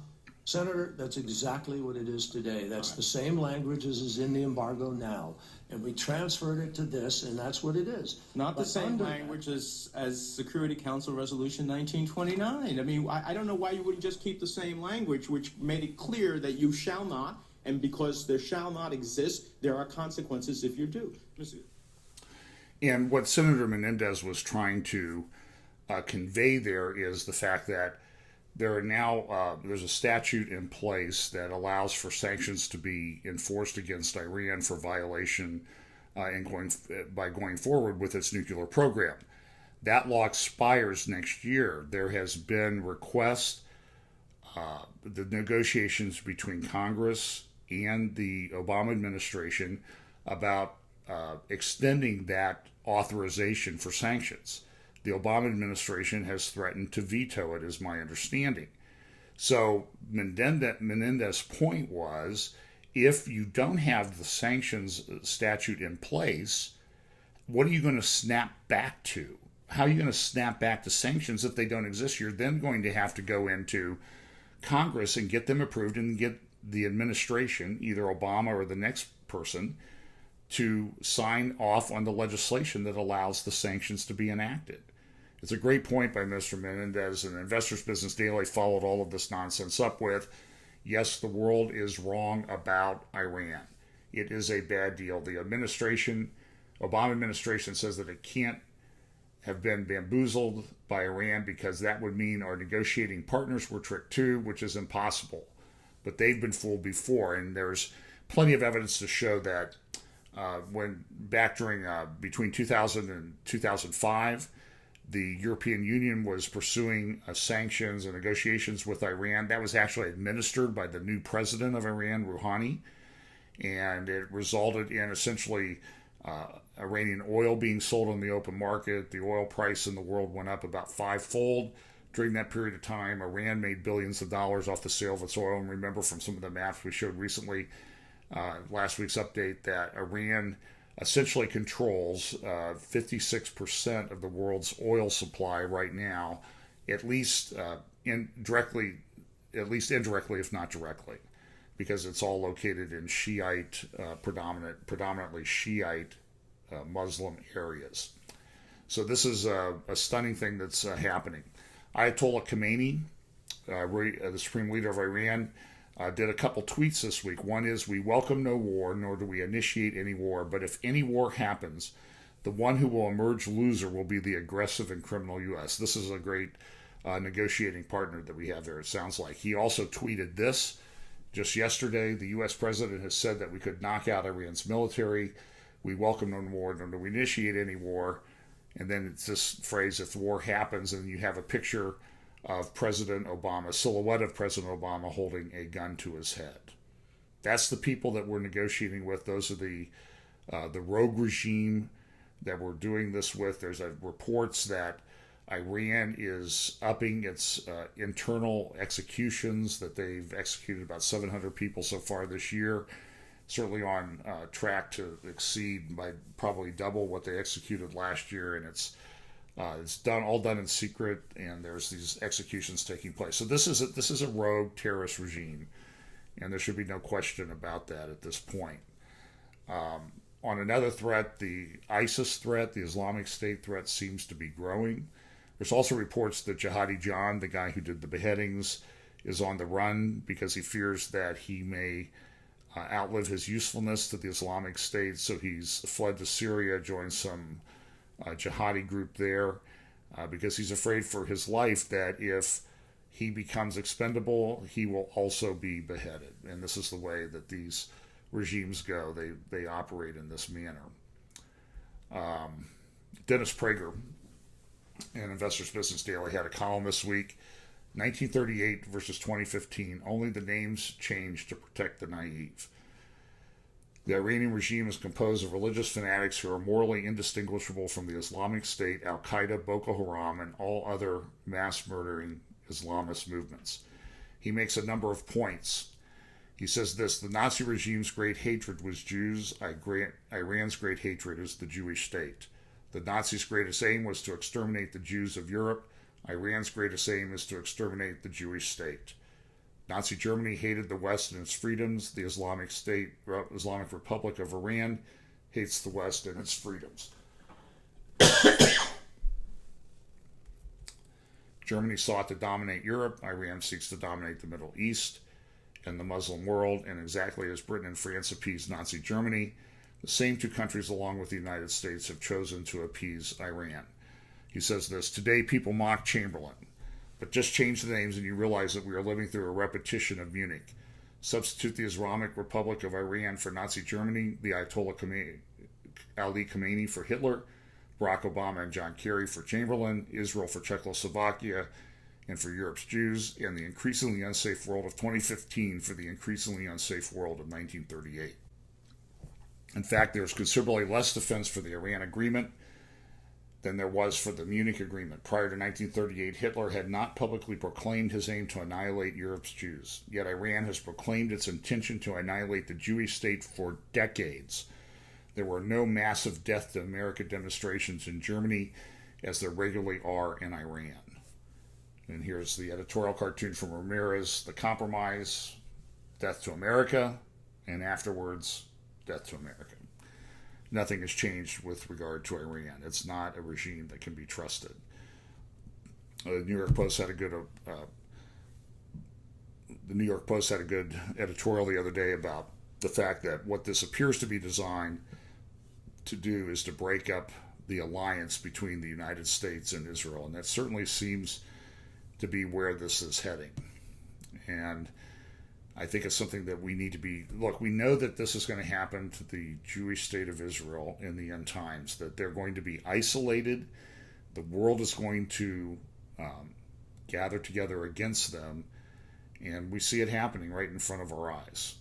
Senator, that's exactly what it is today. That's the same language as is in the embargo now. And we transferred it to this, and that's what it is. Not the But same under language as Security Council Resolution 1929. I mean, I don't know why you wouldn't just keep the same language, which made it clear that you shall not, and because there shall not exist, there are consequences if you do. And what Senator Menendez was trying to convey there is the fact that there are now there's a statute in place that allows for sanctions to be enforced against Iran for violation by going forward with its nuclear program. That law expires next year. There has been requests, the negotiations between Congress and the Obama administration about extending that authorization for sanctions. The Obama administration has threatened to veto it, is my understanding. So Menendez's point was, if you don't have the sanctions statute in place, what are you going to snap back to? How are you going to snap back to sanctions if they don't exist? You're then going to have to go into Congress and get them approved and get the administration, either Obama or the next person, to sign off on the legislation that allows the sanctions to be enacted. It's a great point by Mr. Menendez, and Investors Business Daily followed all of this nonsense up with, yes, the world is wrong about Iran. It is a bad deal. The Obama administration says that it can't have been bamboozled by Iran because that would mean our negotiating partners were tricked too, which is impossible. But they've been fooled before, and there's plenty of evidence to show that between 2000 and 2005, the European Union was pursuing sanctions and negotiations with Iran. That was actually administered by the new president of Iran, Rouhani, and it resulted in essentially Iranian oil being sold on the open market. The oil price in the world went up about fivefold during that period of time. Iran made billions of dollars off the sale of its oil. And remember from some of the maps we showed recently, last week's update, that Iran essentially controls 56% of the world's oil supply right now, at least indirectly, if not directly, because it's all located in Shiite, predominantly Shiite Muslim areas. So this is a stunning thing that's happening. Ayatollah Khamenei, the supreme leader of Iran, did a couple tweets this week. One is, we welcome no war, nor do we initiate any war, but if any war happens, the one who will emerge loser will be the aggressive and criminal U.S. This is a great negotiating partner that we have there, it sounds like. He also tweeted this just yesterday. The U.S. president has said that we could knock out Iran's military. We welcome no war, nor do we initiate any war. And then it's this phrase, if war happens, and you have a picture of President Obama, silhouette of President Obama holding a gun to his head. That's the people that we're negotiating with. Those are the rogue regime that we're doing this with. There's reports that Iran is upping its internal executions, that they've executed about 700 people so far this year, certainly on track to exceed by probably double what they executed last year, and it's all done in secret, and there's these executions taking place. So this is a rogue terrorist regime, and there should be no question about that at this point. On another threat, the ISIS threat, the Islamic State threat, seems to be growing. There's also reports that Jihadi John, the guy who did the beheadings, is on the run because he fears that he may outlive his usefulness to the Islamic State, so he's fled to Syria, joined some jihadi group there, because he's afraid for his life that if he becomes expendable, he will also be beheaded. And this is the way that these regimes go. They operate in this manner. Dennis Prager in Investors Business Daily had a column this week, 1938 versus 2015, only the names changed to protect the naive. The Iranian regime is composed of religious fanatics who are morally indistinguishable from the Islamic State, Al-Qaeda, Boko Haram, and all other mass-murdering Islamist movements. He makes a number of points. He says this: the Nazi regime's great hatred was Jews. Iran's great hatred is the Jewish state. The Nazis' greatest aim was to exterminate the Jews of Europe. Iran's greatest aim is to exterminate the Jewish state. Nazi Germany hated the West and its freedoms. The Islamic Republic of Iran hates the West and its freedoms. Germany sought to dominate Europe. Iran seeks to dominate the Middle East and the Muslim world. And exactly as Britain and France appeased Nazi Germany, the same two countries, along with the United States, have chosen to appease Iran. He says this: today people mock Chamberlain, but just change the names and you realize that we are living through a repetition of Munich. Substitute the Islamic Republic of Iran for Nazi Germany, the Ayatollah Ali Khamenei for Hitler, Barack Obama and John Kerry for Chamberlain, Israel for Czechoslovakia and for Europe's Jews, and the increasingly unsafe world of 2015 for the increasingly unsafe world of 1938. In fact, there's considerably less defense for the Iran agreement than there was for the Munich Agreement. Prior to 1938, Hitler had not publicly proclaimed his aim to annihilate Europe's Jews. Yet Iran has proclaimed its intention to annihilate the Jewish state for decades. There were no massive death to America demonstrations in Germany, as there regularly are in Iran. And here's the editorial cartoon from Ramirez: the compromise, death to America, and afterwards, death to America. Nothing has changed with regard to Iran. It's not a regime that can be trusted. The New York Post had a good editorial the other day about the fact that what this appears to be designed to do is to break up the alliance between the United States and Israel, and that certainly seems to be where this is heading. And I think it's something that we need to be... Look, we know that this is going to happen to the Jewish state of Israel in the end times, that they're going to be isolated. The world is going to gather together against them, and we see it happening right in front of our eyes.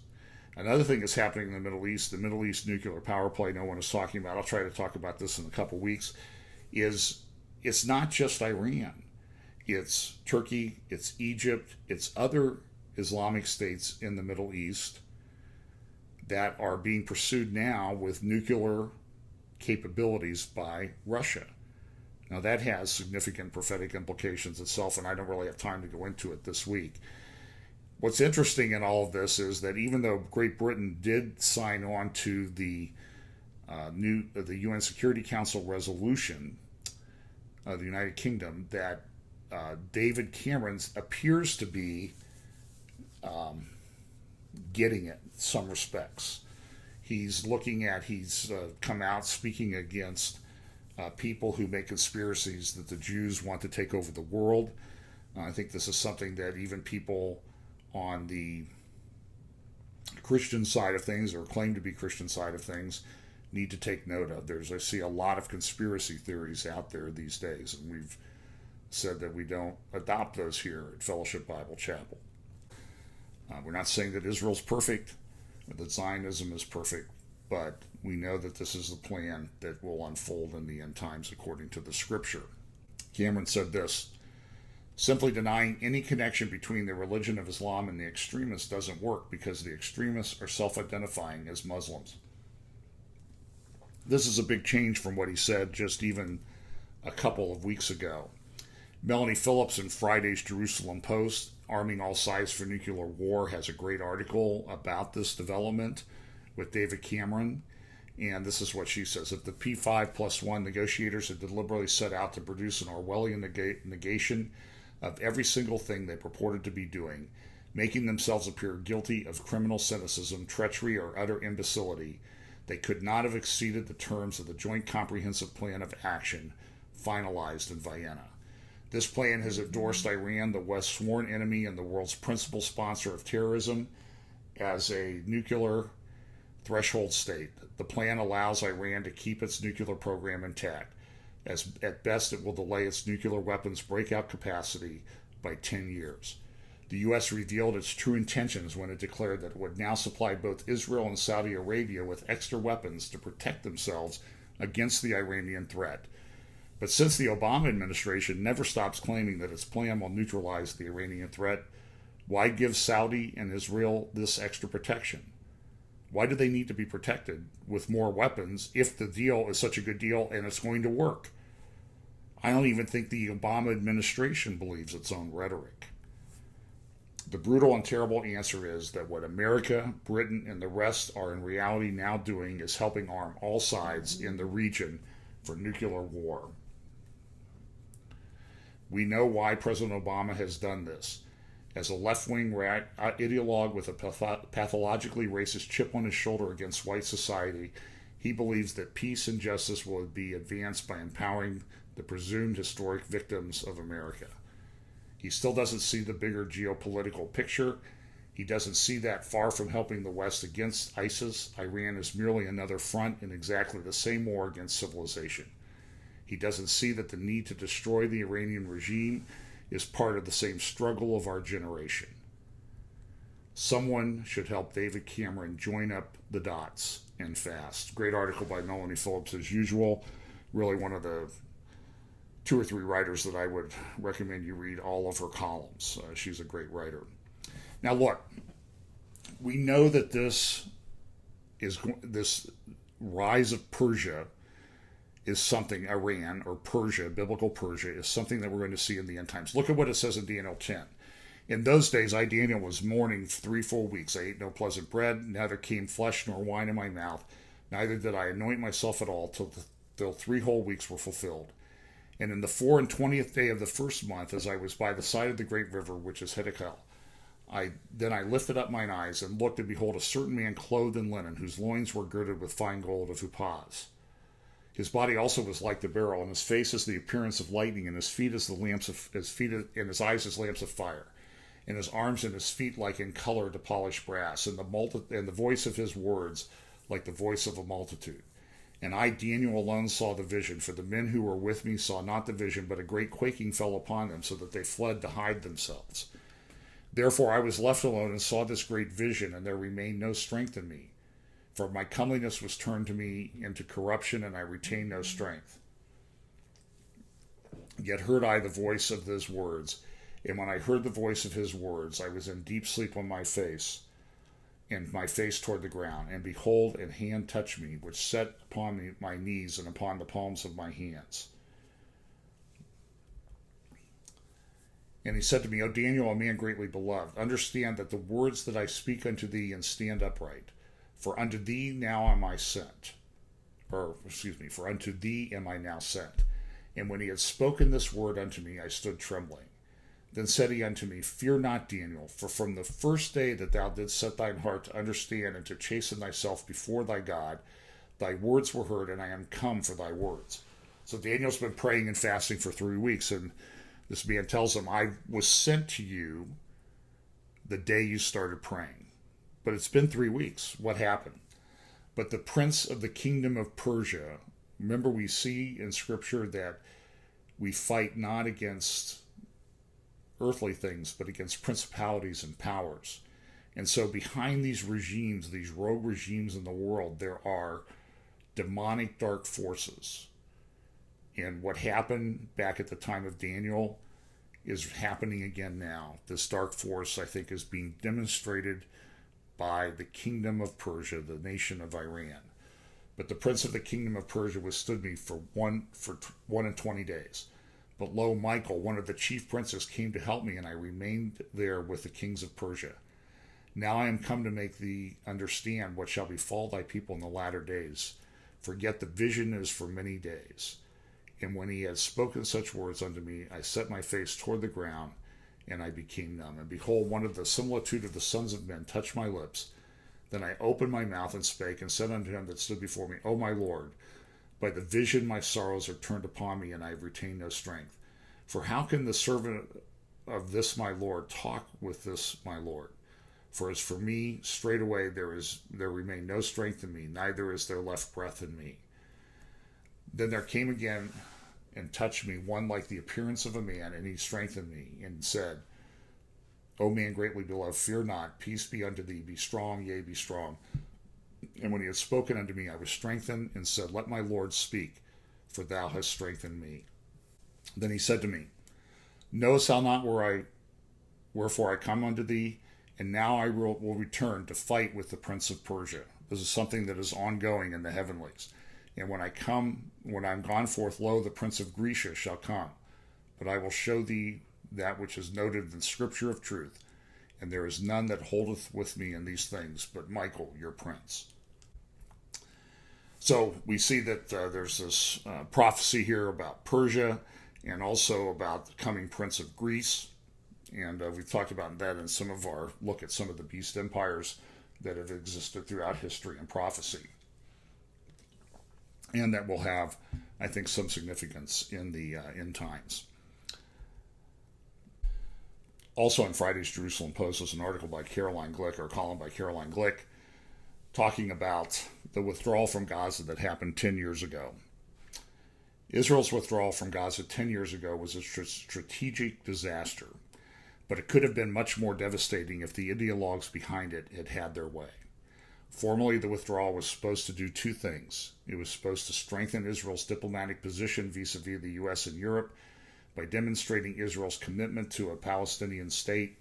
Another thing that's happening in the Middle East nuclear power play no one is talking about, I'll try to talk about this in a couple weeks, is it's not just Iran. It's Turkey, it's Egypt, it's other Islamic states in the Middle East that are being pursued now with nuclear capabilities by Russia. Now that has significant prophetic implications itself, and I don't really have time to go into it this week. What's interesting in all of this is that even though Great Britain did sign on to the UN Security Council resolution of the United Kingdom, that David Cameron appears to be getting it in some respects. He's come out speaking against people who make conspiracies that the Jews want to take over the world. I think this is something that even people on the Christian side of things, or claim to be Christian side of things, need to take note of. I see a lot of conspiracy theories out there these days, and we've said that we don't adopt those here at Fellowship Bible Chapel. We're not saying that Israel's perfect, or that Zionism is perfect, but we know that this is the plan that will unfold in the end times according to the scripture. Cameron said this: simply denying any connection between the religion of Islam and the extremists doesn't work, because the extremists are self-identifying as Muslims. This is a big change from what he said just even a couple of weeks ago. Melanie Phillips in Friday's Jerusalem Post, Arming All Sides for Nuclear War, has a great article about this development with David Cameron. And this is what she says: if the P5+1 negotiators had deliberately set out to produce an Orwellian negation of every single thing they purported to be doing, making themselves appear guilty of criminal cynicism, treachery, or utter imbecility, they could not have exceeded the terms of the Joint Comprehensive Plan of Action finalized in Vienna. This plan has endorsed Iran, the West's sworn enemy and the world's principal sponsor of terrorism, as a nuclear threshold state. The plan allows Iran to keep its nuclear program intact. At best, it will delay its nuclear weapons breakout capacity by 10 years. The U.S. revealed its true intentions when it declared that it would now supply both Israel and Saudi Arabia with extra weapons to protect themselves against the Iranian threat. But since the Obama administration never stops claiming that its plan will neutralize the Iranian threat, why give Saudi and Israel this extra protection? Why do they need to be protected with more weapons if the deal is such a good deal and it's going to work? I don't even think the Obama administration believes its own rhetoric. The brutal and terrible answer is that what America, Britain, and the rest are in reality now doing is helping arm all sides in the region for nuclear war. We know why President Obama has done this. As a left-wing ideologue with a pathologically racist chip on his shoulder against white society, he believes that peace and justice will be advanced by empowering the presumed historic victims of America. He still doesn't see the bigger geopolitical picture. He doesn't see that far from helping the West against ISIS, Iran is merely another front in exactly the same war against civilization. He doesn't see that the need to destroy the Iranian regime is part of the same struggle of our generation. Someone should help David Cameron join up the dots and fast. Great article by Melanie Phillips as usual. Really one of the 2 or 3 writers that I would recommend you read all of her columns. She's a great writer. Now look, we know that this rise of Persia is something, Iran or Persia, biblical Persia, is something that we're going to see in the end times. Look at what it says in Daniel 10. In those days, I, Daniel, was mourning 3 full weeks. I ate no pleasant bread, neither came flesh nor wine in my mouth, neither did I anoint myself at all till 3 whole weeks were fulfilled. And in the 24th day of the first month, as I was by the side of the great river, which is Hiddekel, I lifted up mine eyes and looked, and behold, a certain man clothed in linen, whose loins were girded with fine gold of Uphaz. His body also was like the beryl, and his face as the appearance of lightning, and his feet as the lamps of and his eyes as lamps of fire, and his arms and his feet like in color to polished brass, and the voice of his words like the voice of a multitude. And I, Daniel, alone saw the vision, for the men who were with me saw not the vision, but a great quaking fell upon them, so that they fled to hide themselves. Therefore I was left alone and saw this great vision, and there remained no strength in me. For my comeliness was turned to me into corruption, and I retained no strength. Yet heard I the voice of his words, and when I heard the voice of his words, I was in deep sleep on my face, and my face toward the ground. And behold, an hand touched me, which set upon me my knees and upon the palms of my hands. And he said to me, O Daniel, a man greatly beloved, understand that the words that I speak unto thee, and stand upright. For unto thee now am I sent. For unto thee am I now sent. And when he had spoken this word unto me, I stood trembling. Then said he unto me, Fear not, Daniel, for from the first day that thou didst set thine heart to understand and to chasten thyself before thy God, thy words were heard, and I am come for thy words. So Daniel's been praying and fasting for 3 weeks, and this man tells him, I was sent to you the day you started praying. But it's been 3 weeks. What happened? But the prince of the kingdom of Persia, remember we see in Scripture that we fight not against earthly things, but against principalities and powers. And so behind these regimes, these rogue regimes in the world, there are demonic dark forces. And what happened back at the time of Daniel is happening again now. This dark force, I think, is being demonstrated by the kingdom of Persia, the nation of Iran. But the prince of the kingdom of Persia withstood me for 21 days. But lo, Michael, one of the chief princes, came to help me, and I remained there with the kings of Persia. Now I am come to make thee understand what shall befall thy people in the latter days. For yet the vision is for many days. And when he had spoken such words unto me, I set my face toward the ground, and I became numb. And behold, one of the similitude of the sons of men touched my lips. Then I opened my mouth and spake, and said unto him that stood before me, O my Lord, by the vision my sorrows are turned upon me, and I have retained no strength. For how can the servant of this my Lord talk with this my Lord? For as for me, straightway there remained no strength in me, neither is there left breath in me. Then there came again and touched me one like the appearance of a man, and he strengthened me, and said, O man greatly beloved, fear not, peace be unto thee, be strong, yea, be strong. And when he had spoken unto me, I was strengthened, and said, Let my Lord speak, for thou hast strengthened me. Then he said to me, Knowest thou not wherefore I come unto thee? And now I will return to fight with the prince of Persia. This is something that is ongoing in the heavenlies. And when I am gone forth, lo, the prince of Grecia shall come. But I will show thee that which is noted in the scripture of truth. and there is none that holdeth with me in these things, but Michael, your prince. So we see that there's this prophecy here about Persia and also about the coming prince of Greece. And we've talked about that in some of our look at some of the beast empires that have existed throughout history and prophecy. And that will have, I think, some significance in the end times. Also in Friday's Jerusalem Post was an article by Caroline Glick, or a column by Caroline Glick, talking about the withdrawal from Gaza that happened 10 years ago. Israel's withdrawal from Gaza 10 years ago was a strategic disaster, but it could have been much more devastating if the ideologues behind it had had their way. Formally, the withdrawal was supposed to do two things. It was supposed to strengthen Israel's diplomatic position vis-a-vis the U.S. and Europe by demonstrating Israel's commitment to a Palestinian state,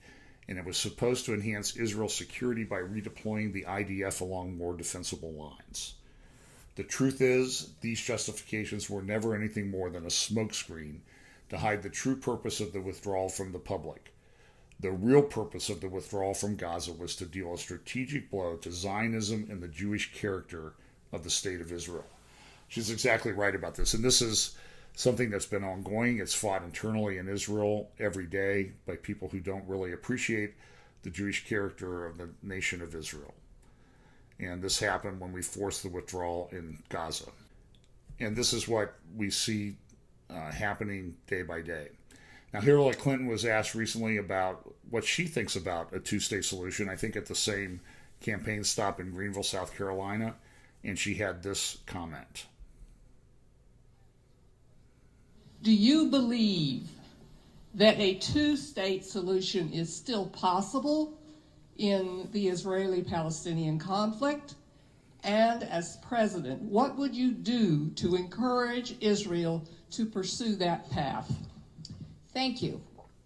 and it was supposed to enhance Israel's security by redeploying the IDF along more defensible lines. The truth is, these justifications were never anything more than a smokescreen to hide the true purpose of the withdrawal from the public. The real purpose of the withdrawal from Gaza was to deal a strategic blow to Zionism and the Jewish character of the state of Israel. She's exactly right about this. And this is something that's been ongoing. It's fought internally in Israel every day by people who don't really appreciate the Jewish character of the nation of Israel. And this happened when we forced the withdrawal in Gaza. And this is what we see happening day by day. Now, Hillary Clinton was asked recently about what she thinks about a two-state solution, I think at the same campaign stop in Greenville, South Carolina, and she had this comment. Do you believe that a two-state solution is still possible in the Israeli-Palestinian conflict? And as president, what would you do to encourage Israel to pursue that path? Thank you.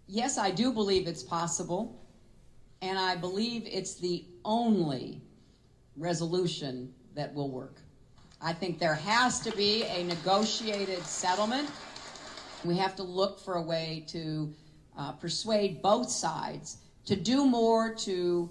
Yes, I do believe it's possible, and I believe it's the only resolution that will work. I think there has to be a negotiated settlement. We have to look for a way to persuade both sides to do more to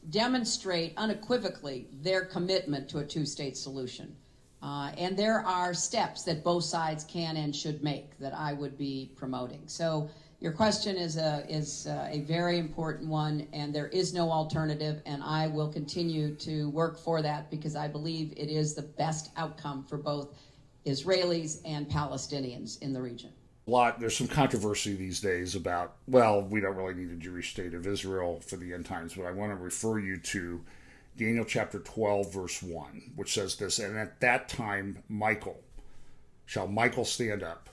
demonstrate unequivocally their commitment to a two-state solution. And there are steps that both sides can and should make that I would be promoting. So your question is a very important one, and there is no alternative, and I will continue to work for that because I believe it is the best outcome for both Israelis and Palestinians in the region. There's some controversy these days about, well, we don't really need a Jewish state of Israel for the end times, but I want to refer you to Daniel chapter 12, verse 1, which says this, and at that time shall Michael stand up,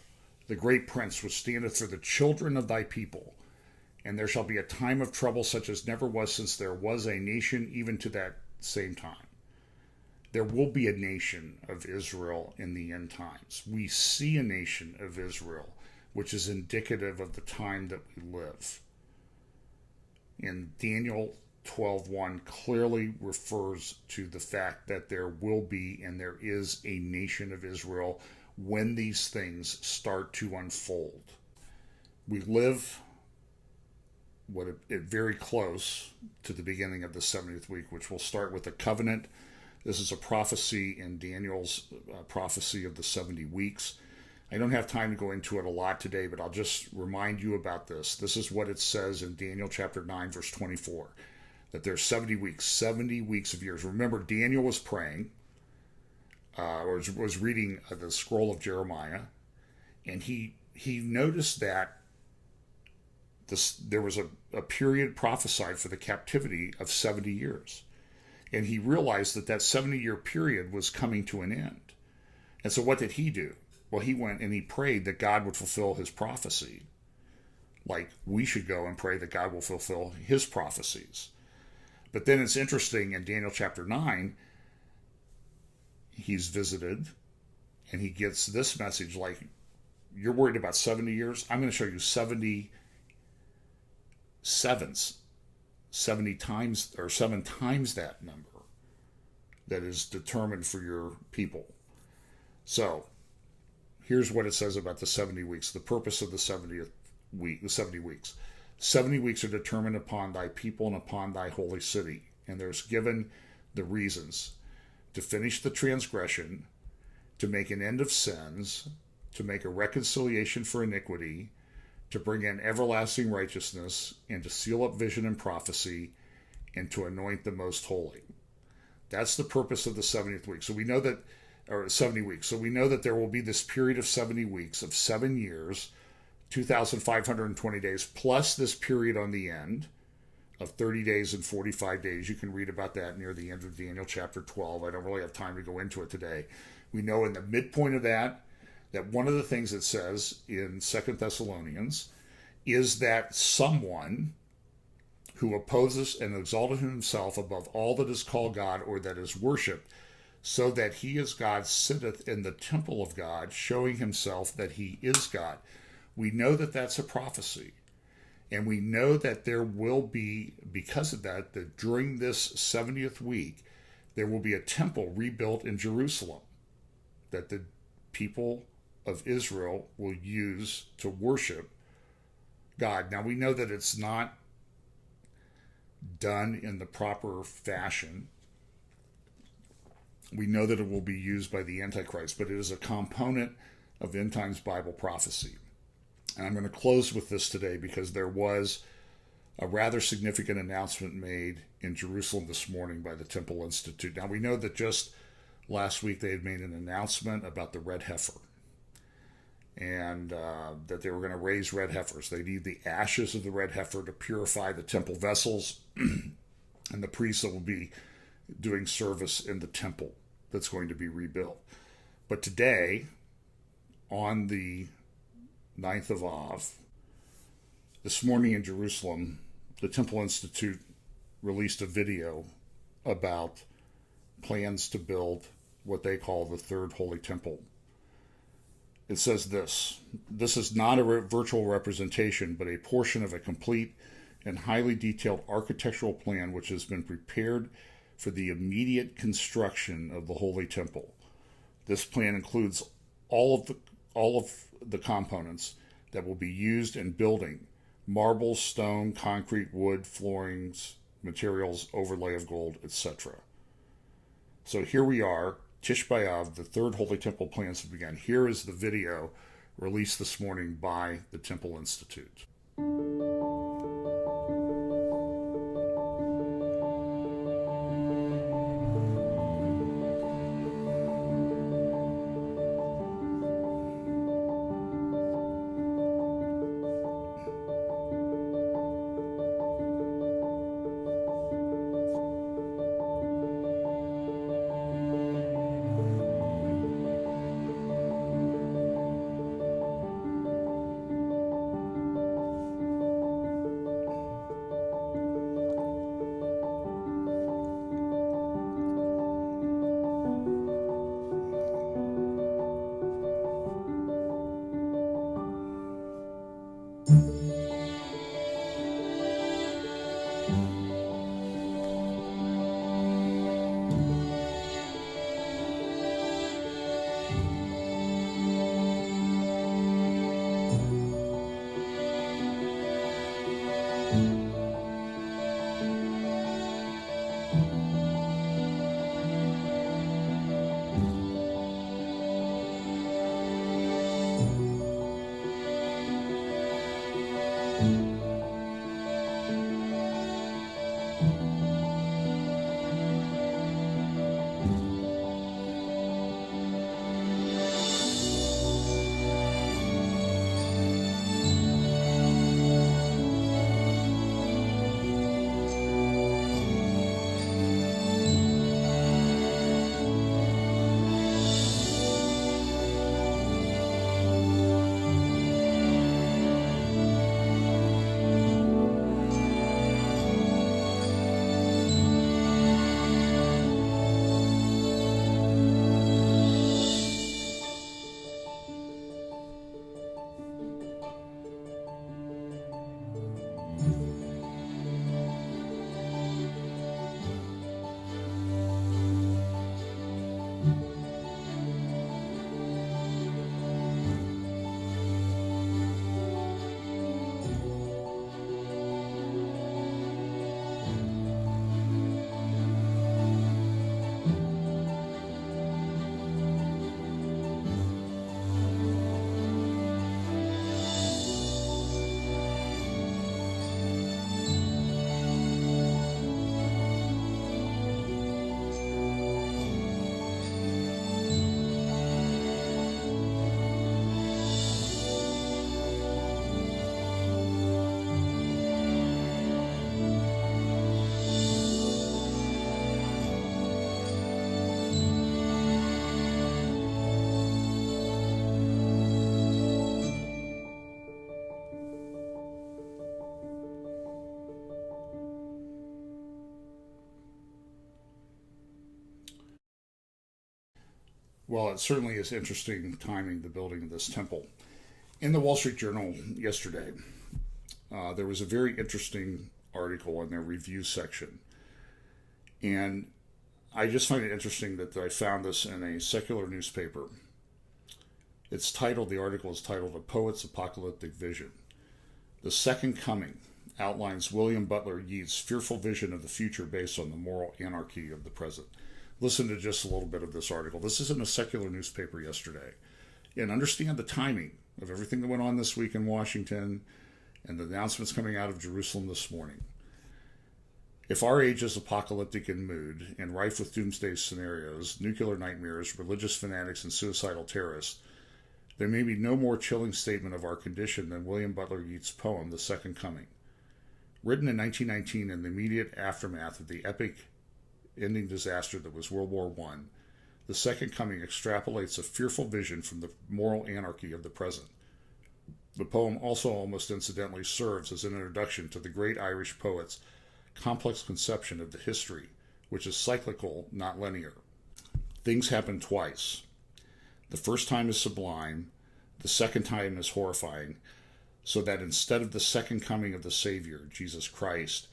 the great prince which standeth for the children of thy people, and there shall be a time of trouble such as never was since there was a nation, even to that same time. There will be a nation of Israel in the end times. We see a nation of Israel, which is indicative of the time that we live. In Daniel 12:1 clearly refers to the fact that there will be and there is a nation of Israel when these things start to unfold. We live very close to the beginning of the 70th week, which will start with the covenant. This is a prophecy in Daniel's prophecy of the 70 weeks. I don't have time to go into it a lot today, but I'll just remind you about this. This is what it says in Daniel chapter 9, verse 24. That there's 70 weeks of years. Remember, Daniel was praying, or was reading the scroll of Jeremiah, and he noticed that there was a period prophesied for the captivity of 70 years. And he realized that 70-year period was coming to an end. And so what did he do? Well, he went and he prayed that God would fulfill his prophecy. Like we should go and pray that God will fulfill his prophecies. But then it's interesting in Daniel chapter 9, he's visited and he gets this message like, you're worried about 70 years? I'm going to show you 70 sevens, 70 times or 7 times that number that is determined for your people. So here's what it says about the 70 weeks, the purpose of the 70th week, the 70 weeks. 70 weeks are determined upon thy people and upon thy holy city. And there's given the reasons: to finish the transgression, to make an end of sins, to make a reconciliation for iniquity, to bring in everlasting righteousness, and to seal up vision and prophecy, and to anoint the most holy. That's the purpose of the 70th week. So we know that, or 70 weeks. So we know that there will be this period of 70 weeks of 7 years, 2,520 days, plus this period on the end of 30 days and 45 days. You can read about that near the end of Daniel chapter 12. I don't really have time to go into it today. We know in the midpoint of that one of the things it says in 2 Thessalonians is that someone who opposes and exalteth himself above all that is called God or that is worshipped, so that he is God, sitteth in the temple of God, showing himself that he is God. We know that that's a prophecy. And we know that there will be, because of that during this 70th week, there will be a temple rebuilt in Jerusalem that the people of Israel will use to worship God. Now, we know that it's not done in the proper fashion. We know that it will be used by the Antichrist, but it is a component of end times Bible prophecy. And I'm going to close with this today because there was a rather significant announcement made in Jerusalem this morning by the Temple Institute. Now, we know that just last week they had made an announcement about the red heifer, and that they were going to raise red heifers. They need the ashes of the red heifer to purify the temple vessels and the priests that will be doing service in the temple that's going to be rebuilt. But today, on the 9th of Av, this morning in Jerusalem, the Temple Institute released a video about plans to build what they call the Third Holy Temple. It says this is not a virtual representation, but a portion of a complete and highly detailed architectural plan which has been prepared for the immediate construction of the Holy Temple. This plan includes all of the components that will be used in building: marble, stone, concrete, wood, floorings, materials, overlay of gold, etc. So here we are, Tish B'Av, the Third Holy Temple plans have begun. Here is the video released this morning by the Temple Institute. Well, it certainly is interesting timing, the building of this temple. In the Wall Street Journal yesterday, there was a very interesting article in their review section. And I just find it interesting that I found this in a secular newspaper. It's titled, the article is titled, A Poet's Apocalyptic Vision. The Second Coming outlines William Butler Yeats' fearful vision of the future based on the moral anarchy of the present. Listen to just a little bit of this article. This is in a secular newspaper yesterday. And understand the timing of everything that went on this week in Washington and the announcements coming out of Jerusalem this morning. If our age is apocalyptic in mood and rife with doomsday scenarios, nuclear nightmares, religious fanatics, and suicidal terrorists, there may be no more chilling statement of our condition than William Butler Yeats' poem, The Second Coming. Written in 1919 in the immediate aftermath of the epic ending disaster that was World War I, The Second Coming extrapolates a fearful vision from the moral anarchy of the present. The poem also almost incidentally serves as an introduction to the great Irish poet's complex conception of the history, which is cyclical, not linear. Things happen twice. The first time is sublime, the second time is horrifying, so that instead of the second coming of the Savior, Jesus Christ,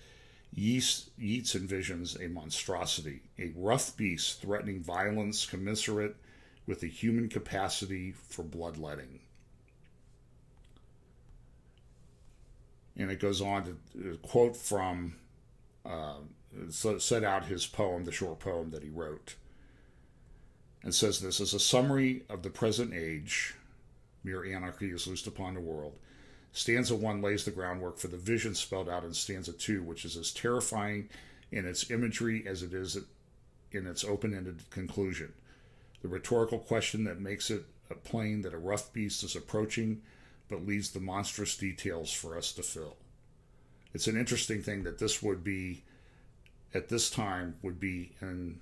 Yeats envisions a monstrosity, a rough beast threatening violence commensurate with the human capacity for bloodletting. And it goes on to quote from, set out his poem, the short poem that he wrote, and says this, as a summary of the present age, mere anarchy is loosed upon the world. Stanza 1 lays the groundwork for the vision spelled out in stanza 2, which is as terrifying in its imagery as it is in its open-ended conclusion. The rhetorical question that makes it plain that a rough beast is approaching, but leaves the monstrous details for us to fill. It's an interesting thing that this would be, at this time, would be in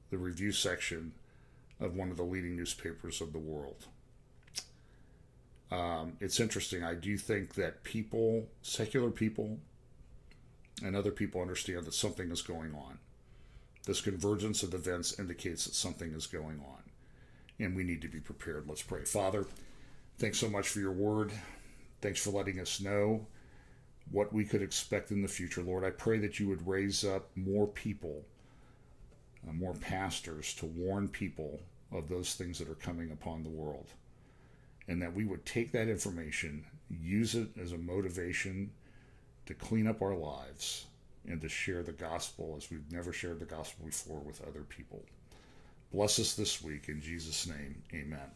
the review section of one of the leading newspapers of the world. It's interesting. I do think that people, secular people, and other people understand that something is going on. This convergence of events indicates that something is going on, and we need to be prepared. Let's pray. Father, thanks so much for your word. Thanks for letting us know what we could expect in the future. Lord, I pray that you would raise up more people, more pastors to warn people of those things that are coming upon the world. And that we would take that information, use it as a motivation to clean up our lives and to share the gospel as we've never shared the gospel before with other people. Bless us this week in Jesus' name. Amen.